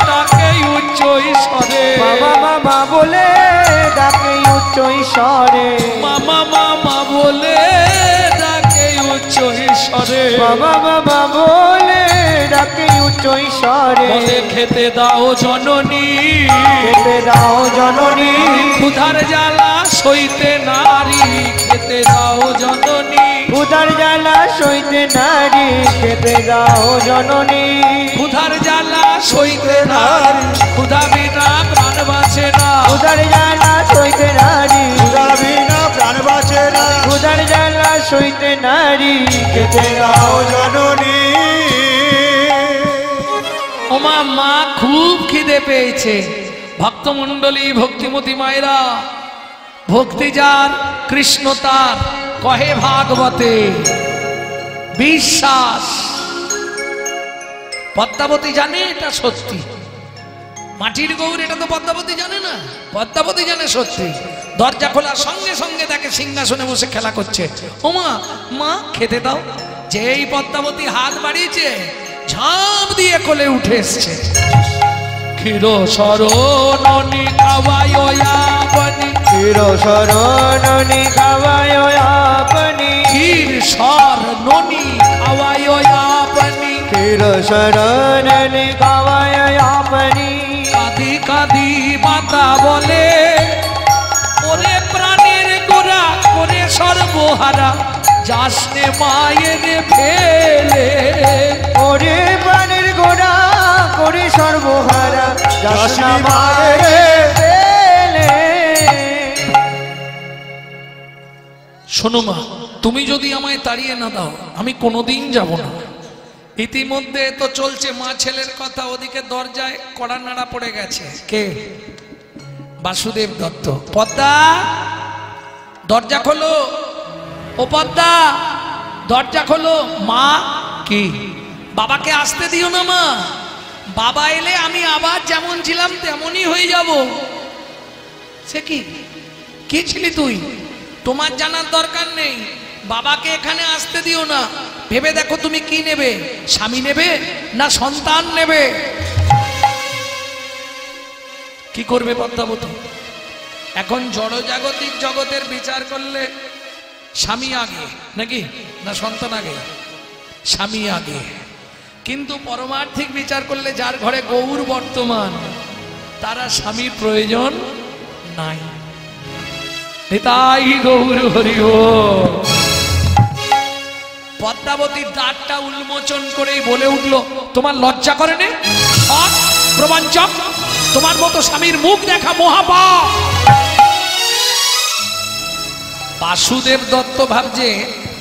ডাকে উচ্চ ঈশ্বরে, মামা মামা বলে ডাকে উচ্চ ঈশ্বরে, মামা মামা বলে ডাকে উচ্চ ঈশ্বরে, মামা মামা বলে ডাকে উচ্চ ঈশ্বরে, বলে খেতে দাও জননী, খেতে দাও জননী, ক্ষুধার জ্বালা সইতে নারী, খেতে দাও জননী, ক্ষুধার জ্বালা সইতে নারী, খেতে দাও জননী, ক্ষুধার জ্বালা সইতে নারী, ক্ষুধা বিনা প্রাণ বাঁচে না, ক্ষুধার জ্বালা সইতে নারী, ক্ষুধা বিনা প্রাণ বাঁচে না, ক্ষুধার জ্বালা সইতে নারী, খেতে দাও জননী। ওমা মা খুব খিদে পেয়েছে। ভক্তমণ্ডলী ভক্তিমতী মায়েরা, ভক্তি যার কৃষ্ণ তার কহে ভাগবতে, বিশ্বাস। পদ্মাবতী জানে এটা সত্যি, মাটির গৌর এটা তো পদ্মাবতী জানে না, পদ্মাবতী জানে সত্যি। দরজা খোলার সঙ্গে সঙ্গে তাকে সিংহাসনে বসে খেলা করছে। ওমা, মা খেতে দাও। যেই পদ্মাবতী হাত বাড়িয়েছে, ঝাঁপ দিয়ে কোলে উঠে এসছে। ক্ষীর শরণনি খাওয়ায় আপনি, ক্ষীর শরণনি খাওয়ায় আপনি, ক্ষীর শরণনি খাওয়ায় আপনি, ক্ষীর শরণনি খাওয়ায় আপনি। কাঁদি কাঁদি মাতা বলে, ওরে প্রাণের গোরা করে সর্বহারা, যাসনে মায়ের ফেলে। ওরে প্রাণের গোড়া করে সর্বহারা, যাসনা মায়ের ফেলে। শোনো মা, তুমি যদি আমায় তাড়িয়ে না দাও, আমি কোনোদিন যাব না। ইতিমধ্যে তো চলছে মা ছেলের কথা, ওদিকে দরজায় কড়া নাড়া পড়ে গেছে। কে? বাসুদেব দত্ত। পদ্মা, দরজা খোলো। ও পদ্মা, দরজা খোলো। মা, কি? বাবাকে আসতে দিও না মা, বাবা এলে আমি আবার যেমন ছিলাম তেমনই হয়ে যাব। সে কি? কি ছিলি তুই? তোমার জানার দরকার নেই। বাবাকে এখানে আসতে দিও না। ভেবে দেখো তুমি কি নেবে, স্বামী নেবে না সন্তান নেবে? কি করবে পদ্মাবতী? এখন জড়জাগতিক জগতের বিচার করলে স্বামী আগে নাকি না সন্তান আগে? স্বামী আগে। কিন্তু পরমার্থিক বিচার করলে যার ঘরে গৌর বর্তমান, তারা স্বামীর প্রয়োজন নাই। নিতাই গৌর হরি বল। পদ্মাবতীর দাঁতটা উন্মোচন করেই বলে উঠল, তোমার লজ্জা করে নে? সৎ প্রবঞ্চক, তোমার মতো স্বামীর মুখ দেখা মহাপাপ। বাসুদেব দত্ত ভাবছে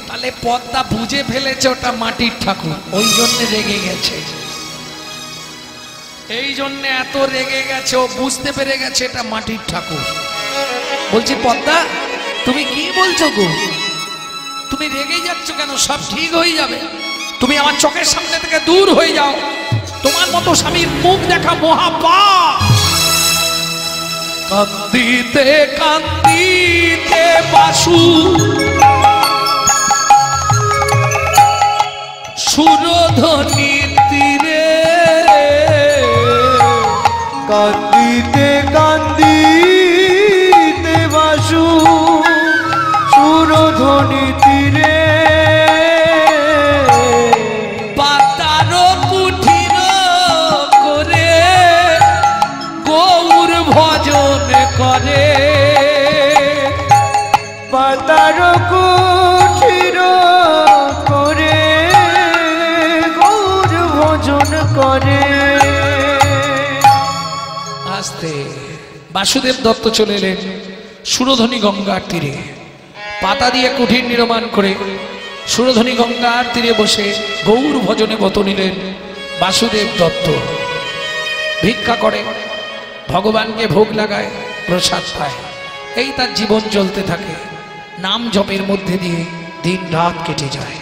তাহলে পদ্মা বুঝে ফেলেছে ওটা মাটির ঠাকুর, ওই জন্য রেগে গেছে। এই জন্য এত রেগে গেছে, ও বুঝতে পেরে গেছে এটা মাটির ঠাকুর। বলছি পদ্মা, তুমি কি বলছো গো? তুমি রেগে যাচ্ছ কেন? সব ঠিক হয়ে যাবে। তুমি আমার চোখের সামনে থেকে দূর হয়ে যাও। তোমার মতো স্বামীর মুখ দেখা মহাপাপ। কান্দিতে কান্দিতে বাসু সুরধ্বনি তীরে, কান্দিতে কান্দিতে বাসু সুরধ্বনি তীরে, পাতার কুঠির করে গৌর ভজন করে। পাতার কুঠির করে গৌর ভজন করে। আস্তে বাসুদেব দত্ত চলে এলেন সুরধ্বনি গঙ্গার তীরে। পাতা দিয়ে কুঠির নির্মাণ করে সুরধ্বনি গঙ্গার তীরে বসে গৌর ভজনে ব্রত নিলেন বাসুদেব দত্ত। ভিক্ষা করে, ভগবানকে ভোগ লাগায়, প্রসাদ পায়। এই তার জীবন চলতে থাকে। নাম জপের মধ্যে দিয়ে দিন রাত কেটে যায়।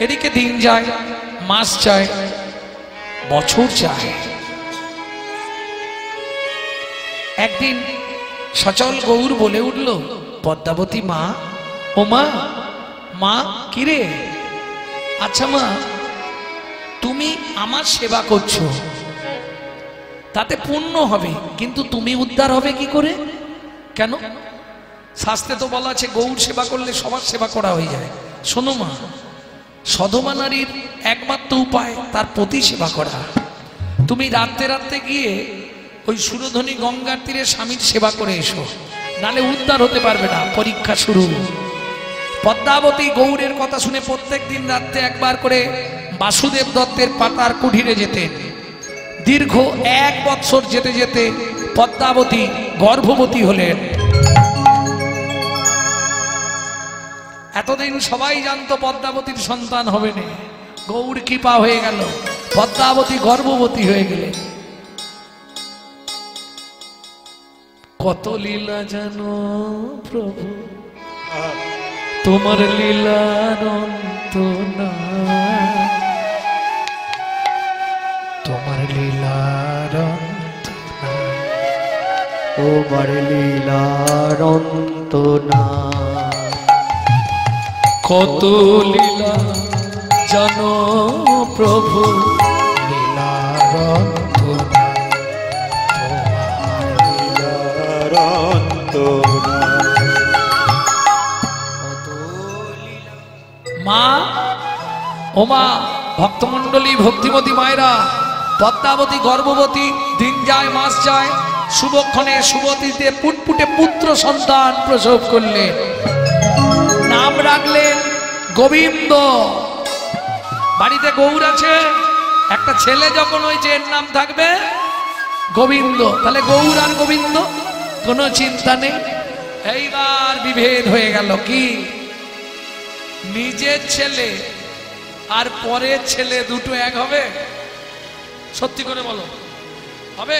এদিকে দিন যায়, মাস যায়, বছর যায়। একদিন সচল গৌর বলে উঠল, পদ্মাবতী মা, ও মা, মা কিরে? আচ্ছা মা, তুমি আমার সেবা করছো, তাতে পুণ্য হবে, কিন্তু তুমি উদ্ধার হবে কি করে? কেন? শাস্ত্রে তো বলা আছে গৌর সেবা করলে সবার সেবা করা হয়ে যায়। শোনো মা, সধবা নারীর একমাত্র উপায় তার প্রতি সেবা করা। তুমি রাত্রে রাত্রে গিয়ে ওই সুরধ্বনি গঙ্গার তীরে স্বামীর সেবা করে এসো, নালে উদ্ধার হতে পারবে না। পরীক্ষা শুরু। পদ্মাবতী গৌরের কথা শুনে প্রত্যেক দিন রাত্রে একবার করে বাসুদেব দত্তের পাতার কুঠিরে যেতেন। দীর্ঘ 1 বৎসর যেতে যেতে পদ্মাবতী গর্ভবতী হলেন। এতদিন সবাই জানতো পদ্মাবতীর সন্তান হবে না, গৌর কৃপা হয়ে গেল, পদ্মাবতী গর্ভবতী হয়ে গেলেন। কত লীলা জানো প্রভু, তোমার লীলার অন্ত নাই, তোমার লীলার অন্ত নাই, তোমার লীলার অন্ত নাই। কত লীলা জানো প্রভু, লীলার অন্ত নাই, তোমার লীলার অন্ত নাই। মা ও মা, ভক্তমণ্ডলী ভক্তিমতী মায়েরা, পদ্মাবতী গর্ভবতী, দিন যায় মাস যায়, শুভক্ষণে শুভতিতে পুটপুটে পুত্র সন্তান প্রসব করলেন, নাম রাখলেন গোবিন্দ। বাড়িতে গৌর আছে, একটা ছেলে যখন হয়েছে এর নাম থাকবে গোবিন্দ। তাহলে গৌর আর গোবিন্দ কোনো চিন্তা নেই। এইবার বিভেদ হয়ে গেল, কি নিজের ছেলে আর পরের ছেলে দুটো এক হবে? সত্যি করে বলো, হবে?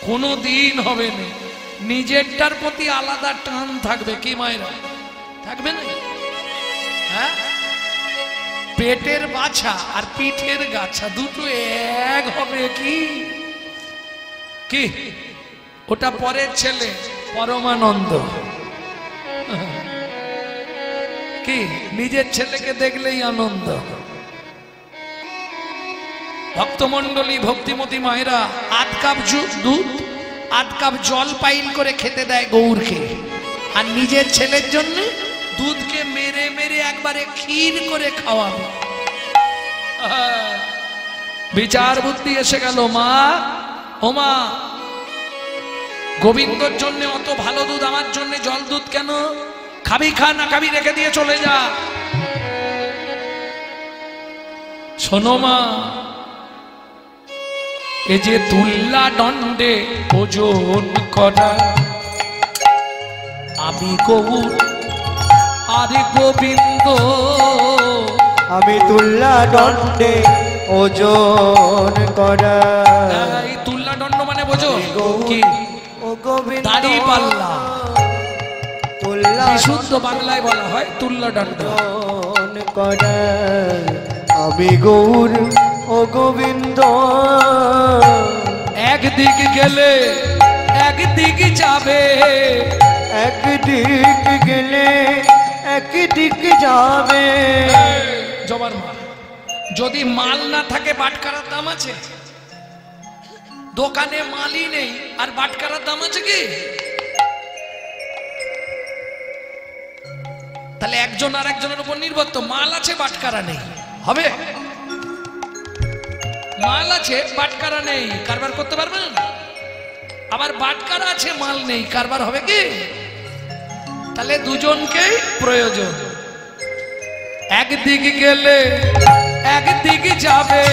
কোনো দিন হবে না। নিজেরটার প্রতি আলাদা টান থাকবে, কি মায়েরা থাকবে না? হ্যাঁ, পেটের বাছা আর পিঠের গাছা দুটো এক হবে কি? কি ওটা পরের ছেলে পরমানন্দ, কি নিজের ছেলেকে দেখলেই আনন্দ। ভক্তমণ্ডলী ভক্তিমতী মায়েরা, 8 কাপ দুধ 8 কাপ জল পাইল করে খেতে দেয় গৌরকে, আর নিজের ছেলের জন্য দুধকে মেরে মেরে একবারে ক্ষীর করে খাওয়াবে। বিচার বুদ্ধি এসে গেল। মা ও মা, গোবিন্দর জন্য অত ভালো দুধ, আমার জন্য জল দুধ কেন? খাবি খা, না খাবি রেখে দিয়ে চলে যা। শোনো মা, এ যে তুল্লা দণ্ডে ওজন করা, আমি গৌর আরে গোবিন্দ, আমি তুল্লা দণ্ডে ওজন করা। এই তুল্লা দণ্ড মানে বোঝো কি? ও গোবিন্দ, দাড়ি পাল্লা, তুল্লা বিশুদ্ধ বাংলায় বলা হয় তুল্লা দণ্ড। ওজন করা, আমি গৌর ও গোবিন্দ। একদিক গেলে একদিক যাবে, একদিক গেলে একদিক যাবে। জবার মাল, যদি মাল না থাকে বাটকারার দাম আছে? দোকানে মালই নেই আর বাটকারার দাম আছে কি? তাহলে একজন আর একজনের উপর নির্ভর। তো মাল আছে বাটকারা নেই, হবে? মাল আছে বাটকারা নেই, কারবার করতে পারবেন? আবার বাটকারা আছে মাল নেই, কারবার হবে কি? তাহলে দুজনকেই প্রয়োজন। একদিক গেলে একদিক যাবে,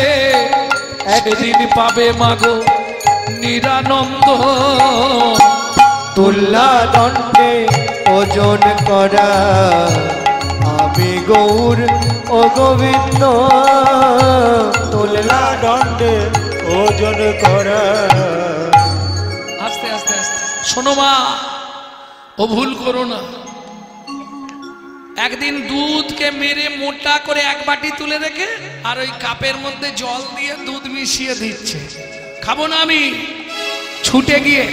সেদিন পাবে মাগো নিরানন্দ। তুল্লা দণ্ডে ওজন করা, আমি গৌর ও গোবিন্দ। তুল্লা দণ্ডে ওজন করা। আস্তে আস্তে আস্তে শোনো মা, ও ভুল করো না। একদিন দুধকে মেরে মোটা করে এক বাটি তুলে রেখে আর ওই কাপের মধ্যে জল দিয়ে দুধ মিশিয়ে দিচ্ছে। খাবো না আমি। ছুটে গিয়ে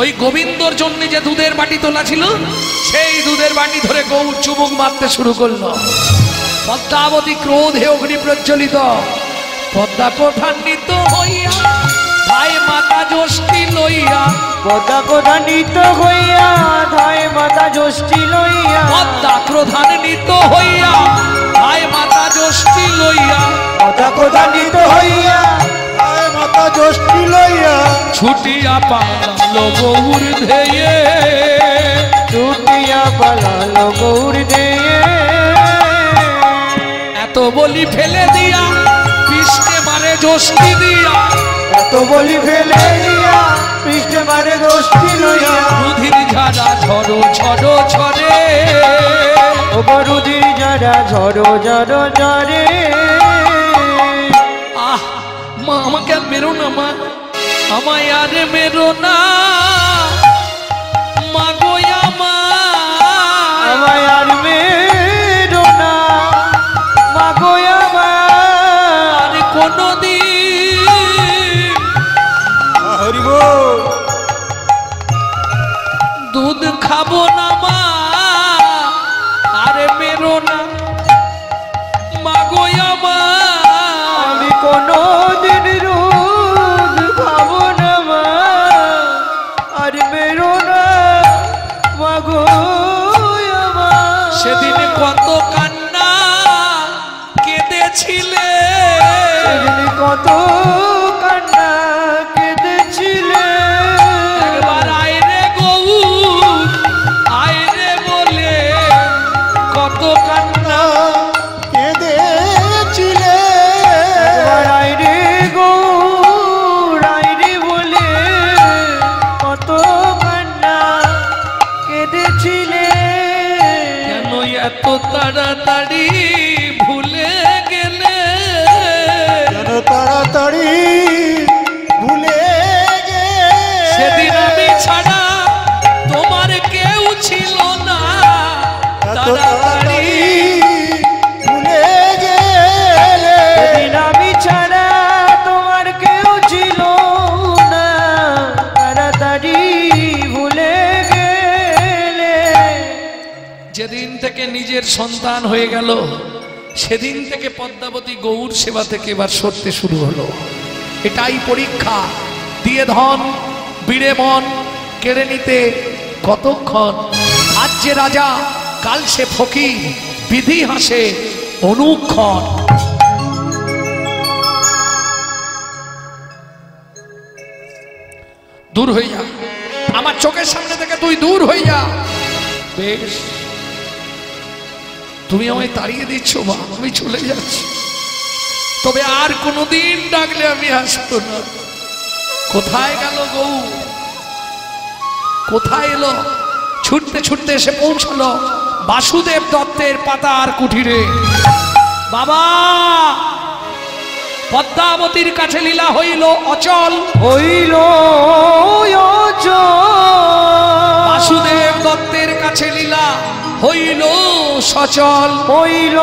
ওই গোবিন্দর জন্য যে দুধের বাটি তোলা ছিল, সেই দুধের বাটি ধরে গৌর চুমুক মারতে শুরু করলো। পদ্মাবতী ক্রোধে অগ্নি প্রজ্বলিত, পদ্মা কোঠান্বিত হইয়া ভাই মাতা জ্যোষ্ঠী লইয়া, পদ্মা ক্রোধান্বিত হইয়া ধায় মাতা জ্যোষ্ঠী লইয়া। পদ্মা ক্রোধান্বিত হইয়া ভাই মাতা জ্যোষ্ঠী লইয়া, পদ্মা ক্রোধান্বিত হইয়া আয় মাতা জ্যোষ্ঠী লইয়া, ছুটিয়া পালালো গৌর ধেয়ে, ছুটিয়া পালালো গৌর দিয়ে। এত বলি ফেলে দিয়া পৃষ্ঠে মারে জ্যোষ্ঠী দিয়া, এত বলি ফেলে দিয়া পৃষ্ঠে মারে জ্যোষ্ঠী লইয়া। রুধির ঝাড়া ঝড়ো ঝড়ো ঝরে, ও বরুদির যারা ঝড়ো ঝড়ো ঝরে। আহ মা, আমাকে আর মেরো না মা, আমায় আর মেরো না মা গো, আমায় কোনদিন হরি বল। দুধ খাবো না মা, আরে মেরো না মাগো আমার। আমি কোনদিন দুধ খাবো না মা, আর মেরো না মাগো আমার। সেদিন কত কান্না কেঁদেছিলে, সেদিন কত কান্না কেঁদেছিলে। একবার আইরে গৌর আইরে বলে কত কান্না কেঁদেছিলে। একবার আইরে গৌর আইরে বলে কত কান্না কেঁদেছিলে। কেন এত তাড়াতাড়ি ভুলে গেলে, যেন তাড়াতাড়ি ভুলে গেলে। সেদিন আমি ছাড়া তোমার কেউ ছিল না, এত তাড়াতাড়ি ভুলে গেলে। সেদিন আমি ছাড়া তোমার কেউ ছিল না, তাড়াতাড়ি ভুলে গেলে। যেদিন থেকে নিজের সন্তান হয়ে গেল, সেদিন থেকে পদ্মাবতী গৌর সেবা থেকে এবার সরতে শুরু হলো। এটাই পরীক্ষা, দিয়ে ধন বিড়ে মন কেড়ে নিতে কতক্ষণ। আজ যে রাজা কাল সে ফকির, বিধি হাসে অনুক্ষণ। দূর হয়ে যা আমার চোখের সামনে থেকে, তুই দূর হয়ে যা। বেশ, তুমি আমায় তাড়িয়ে দিচ্ছ মা, আমি চলে যাচ্ছি, তবে আর কোনোদিন ডাকলে আমি আসবো না। কোথায় গেল গৌ, কোথায় এলো? ছুটতে ছুটতে এসে পৌঁছলো বাসুদেব দত্তের পাতার কুঠিরে। বাবা, পদ্মাবতীর কাছে লীলা হইল অচল, হইল বাসুদেব দত্তের কাছে লীলা হইল সচল। হইল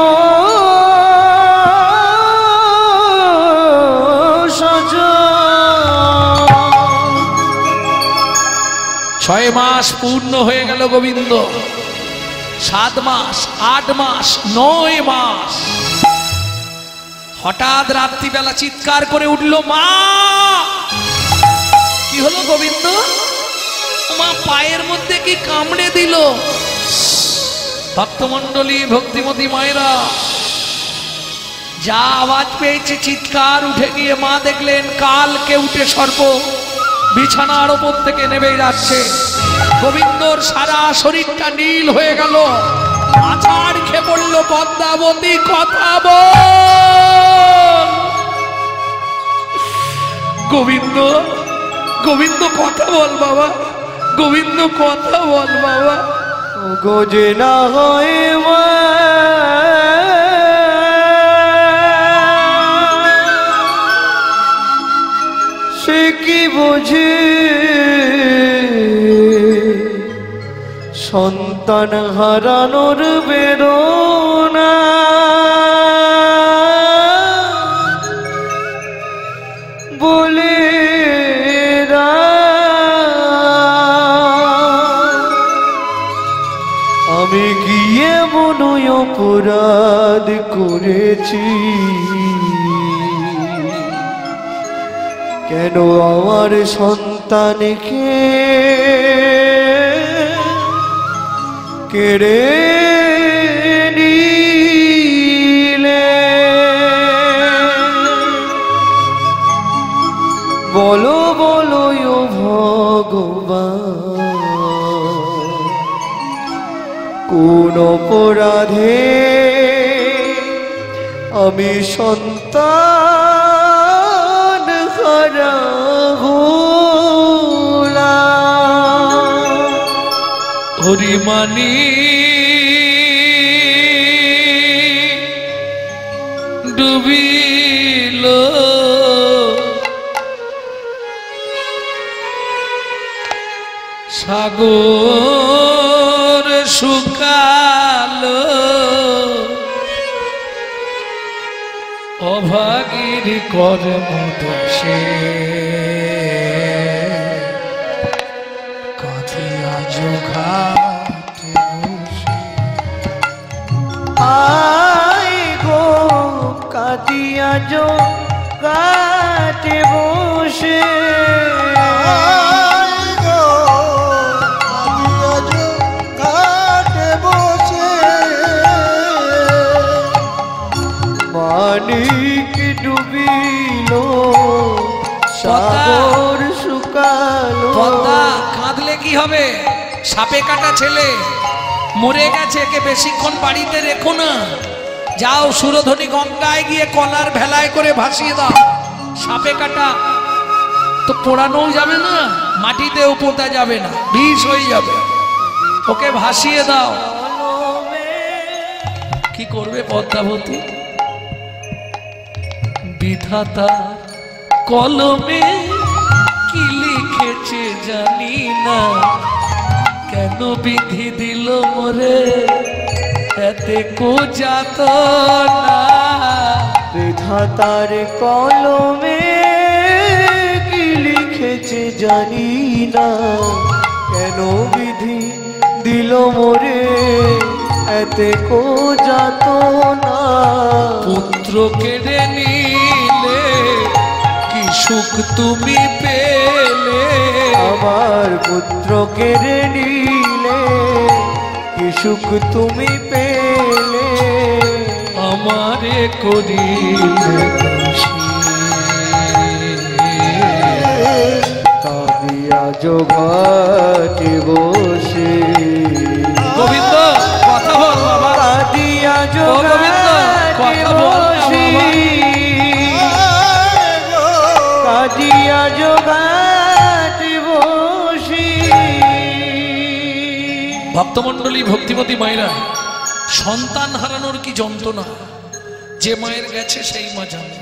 সচল। 6 মাস পূর্ণ হয়ে গেল গোবিন্দ, 7 মাস 8 মাস 9 মাস। হঠাৎ রাত্রিবেলা চিৎকার করে উঠল মা। কি হলো গোবিন্দ? মা পায়ের মধ্যে কি কামড়ে দিল? ভক্তমণ্ডলী ভক্তিমতী মায়েরা যা আওয়াজ পেয়েছে চিৎকার, উঠে গিয়ে মা দেখলেন কালকে উঠে সর্প বিছানার ওপর থেকে নেমে যাচ্ছে। গোবিন্দর সারা শরীরটা নীল হয়ে গেল, আছাড় খেয়ে পড়ল। পদ্মাবতী কথা বল। গোবিন্দ, গোবিন্দ কথা বল বাবা, গোবিন্দ কথা বল বাবা। গোজে না হয় মা, সে কি বোঝে সন্তান হারানোর বেদনা। বলে আমি কি এমন অপরাধ করেছি, কেন আমার সন্তানকে কেড়ে নিলে। বলো বলো ও ভগবান, কোন অপরাধে আমি সন্তান হারা হলাম। হরিমানি ডুবিল, সাগর শুকালো, অভাগীর কর্ম দোষে কাঁদিয়া ঘাটে বসে। আয় গো কাঁদিয়া ঘাটে বসে, মানিক ডুবিল সাগর শুকালো। কাঁদলে কি হবে? সাপে কাটা ছেলে মরে গেছে, একে বেশিক্ষণ বাড়িতে রেখো না। যাও সুরধনী গঙ্গায় গিয়ে কলার ভেলায় করে ভাসিয়ে দাও। সাপে কাটা তো পোড়ানোও যাবে না, মাটিতেও পোতা যাবে না, বিষ হয়ে যাবে। ওকে ভাসিয়ে দাও। কি করবে পদ্মাবতী? বিধাতা কলমে কি লিখেছে জানি না, কেন বিধি দিল মোরে এতে কো যাত না। বিধাতার কলমে কি লিখেছে জানি না, কেন বিধি দিল মোরে এতে কো যাত না। পুত্র কেড়ে নিলে কি সুখ তুমি পেলে, আমার পুত্র কেড়ে নিলে কি সুখ তুমি পেলে। আমারে করিলে দোষী, কাঁদিয়া ঘাটে বসে। গোবিন্দ কথা বল বাবা, কাঁদিয়া গোবিন্দ কথা বল বাবা। কাঁদিয়া ঘাটে বসে। ভক্তমণ্ডলী, ভক্তিমতী মায়েরা, সন্তান হারানোর কি যন্ত্রণা যে মায়ের গেছে সেই মা জানে।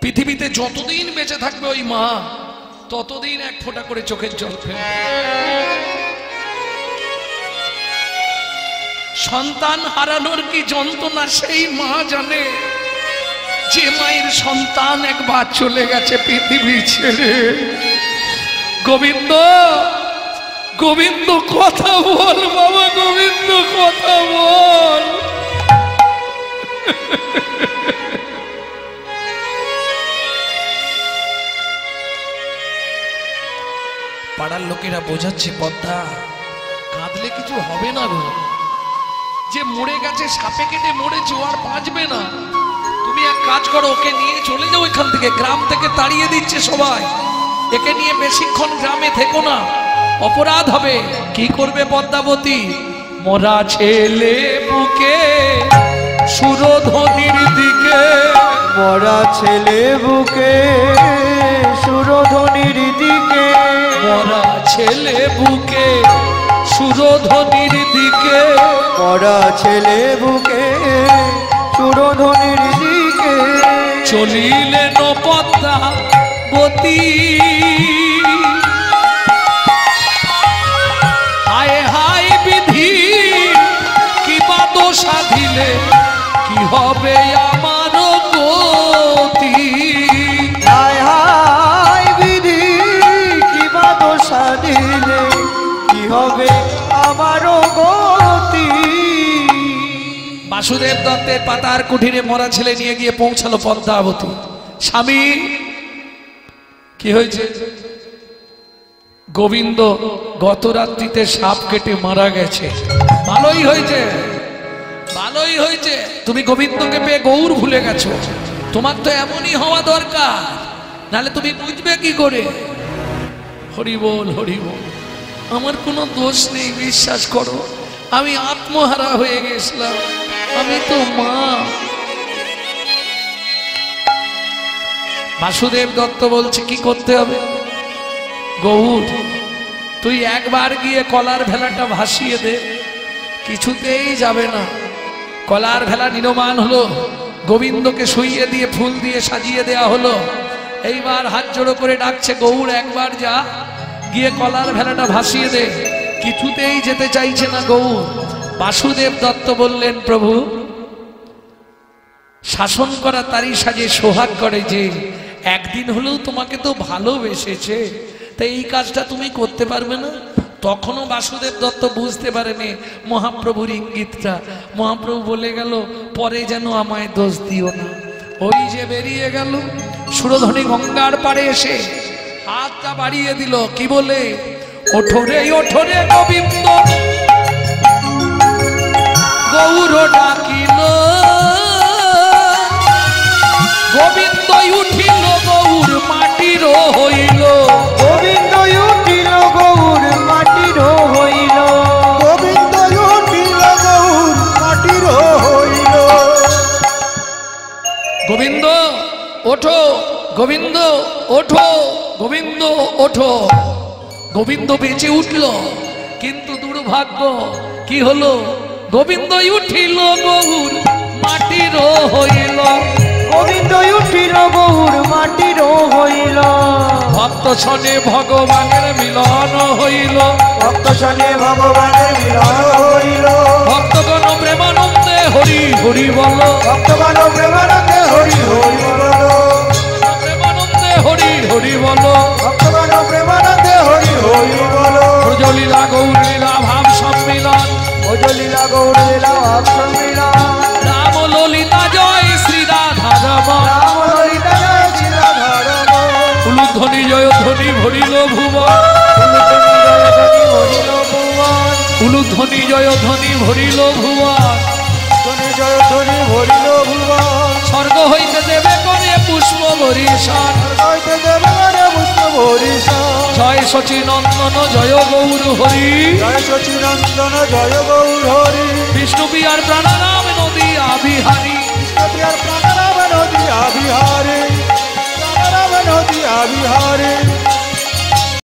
পৃথিবীতে যতদিন বেঁচে থাকবে ওই মা, ততদিন এক ফোঁটা করে চোখের জল ফেলবে। সন্তান হারানোর কি যন্ত্রণা সেই মা জানে। যে মায়ের সন্তান একবার চলে গেছে পৃথিবী ছেড়ে। গোবিন্দ, গোবিন্দ কথা বল বাবা, গোবিন্দ কথা বল। পাড়ার লোকেরা বোঝাচ্ছে পদ্মা, কাঁদলে কিছু হবে না গো। যে মরে গেছে, সাপে কেটে মরেছে, ও আর বাঁচবে না। তুমি এক কাজ করো, ওকে নিয়ে চলে যাও এখান থেকে। গ্রাম থেকে তাড়িয়ে দিচ্ছে সবাই। একে নিয়ে বেশিক্ষণ গ্রামে থেকো না, অপরাধ হবে। কি করবে পদ্মাবতী? মরা ছেলে বুকে সুরধনির দিকে, মরা ছেলে বুকে সুরধনির দিকে, মরা ছেলে বুকে সুরধনির দিকে, মরা ছেলে বুকে সুরধনির দিকে। চলিলেন পদ্মাবতী, হায় হায় বিধি কি বা দোষা দিলে কি হবে আমার গতি। হায় হায় বিধি কি বা দোষা দিলে কি হবে আমারও গতি। বাসুদেব দত্তের পাতার কুঠিরে মরা ছেলে নিয়ে গিয়ে পৌঁছালো পদ্মাবতী। স্বামী, কি হয়েছে? গোবিন্দ গত রাত্রিতে সাপ কেটে মারা গেছে। ভালোই হয়েছে, ভালোই হয়েছে। তুমি গোবিন্দকে পেয়ে গৌর ভুলে গেছো। তোমার তো এমনই হওয়া দরকার, নাহলে তুমি বুঝবে কি করে? হরি বল, হরি বল। আমার কোনো দোষ নেই, বিশ্বাস করো। আমি আত্মহারা হয়ে গেছিলাম, আমি তো মা। বাসুদেব দত্ত বলছে কি করতে হবে? গৌর, তুই একবার গিয়ে কলার ভেলাটা ভাসিয়ে দে। কিছুতেই যাবে না। কলার ভেলা নির্মাণ হলো, গোবিন্দকে শুইয়ে দিয়ে ফুল দিয়ে সাজিয়ে দেয়া হলো। এইবার হাত জোড়ো করে ডাকছে, গৌর একবার যা, গিয়ে কলার ভেলাটা ভাসিয়ে দে। কিছুতেই যেতে চাইছে না গৌর। বাসুদেব দত্ত বললেন, প্রভু শাসন করা তারই সাজে সোহাগ করে যে একদিন হলেও তোমাকে তো ভালোবেসেছে, তাই এই কাজটা তুমি করতে পারবে না। তখনও বাসুদেব দত্ত বুঝতে পারেনি মহাপ্রভুর ইঙ্গিতটা। মহাপ্রভু বলে গেল, পরে যেন আমায় দোষ দিও না। ওই যে বেরিয়ে গেল, সুরধনী গঙ্গার পাড়ে এসে হাতটা বাড়িয়ে দিল, কি বলে, ওঠরে ওঠরে গোবিন্দ গৌর ডাকিল, গোবিন্দ উঠিল গৌর মাটির হইল, গোবিন্দ উঠিল গৌর মাটির হইল, গোবিন্দ উঠিল গৌর মাটির হইল। গোবিন্দ ওঠো, গোবিন্দ ওঠো, গোবিন্দ ওঠো। গোবিন্দ বেঁচে উঠল, কিন্তু দুর্ভাগ্য কি হলো, গোবিন্দ উঠিল গৌর মাটির হইল, গোবিন্দ উঠিল গৌর মাটির হইল, ভক্ত সনে ভগবানের মিলন হইল, ভক্ত সনে ভগবানের মিলন হইল, ভক্তগণ প্রেমানন্দে হরি হরি বল, ভক্তগণ প্রেমানন্দে হরি হরি বল, প্রেমানন্দে হরি হরি বল, ভক্তগণ প্রেমানন্দে হরি হরি বল, ব্রজলীলা গৌরলীলা ভাব সম্মিলন, ভজলীলা গৌর লীলা ভাব সম্মিলন, রাম ললিতা জয় শ্রী রাধা রমণ, রাম ললিতা জয় শ্রী রাধা রমণ, উলুধ্বনি জয় ধ্বনি ভরিল ভুবন, উলুধ্বনি জয় ধ্বনি ভরিল ভুবন, উলুধ্বনি জয় ধ্বনি ভরিল ভুবন, ধ্বনি জয় ধ্বনি ভরিল ভুবন, স্বর্গ হইতে দেবে করে পুষ্প বরিশান, হইতে দেবে মানে পুষ্প বরিশান, জয় সচিনন্দন জয় গৌর হরি, জয় সচিনন্দন জয় গৌর হরি, বিষ্ণু পিয়ার প্রাণারাম নদী আবিহারী, কৃষ্ণ প্রিয়ার প্রাণ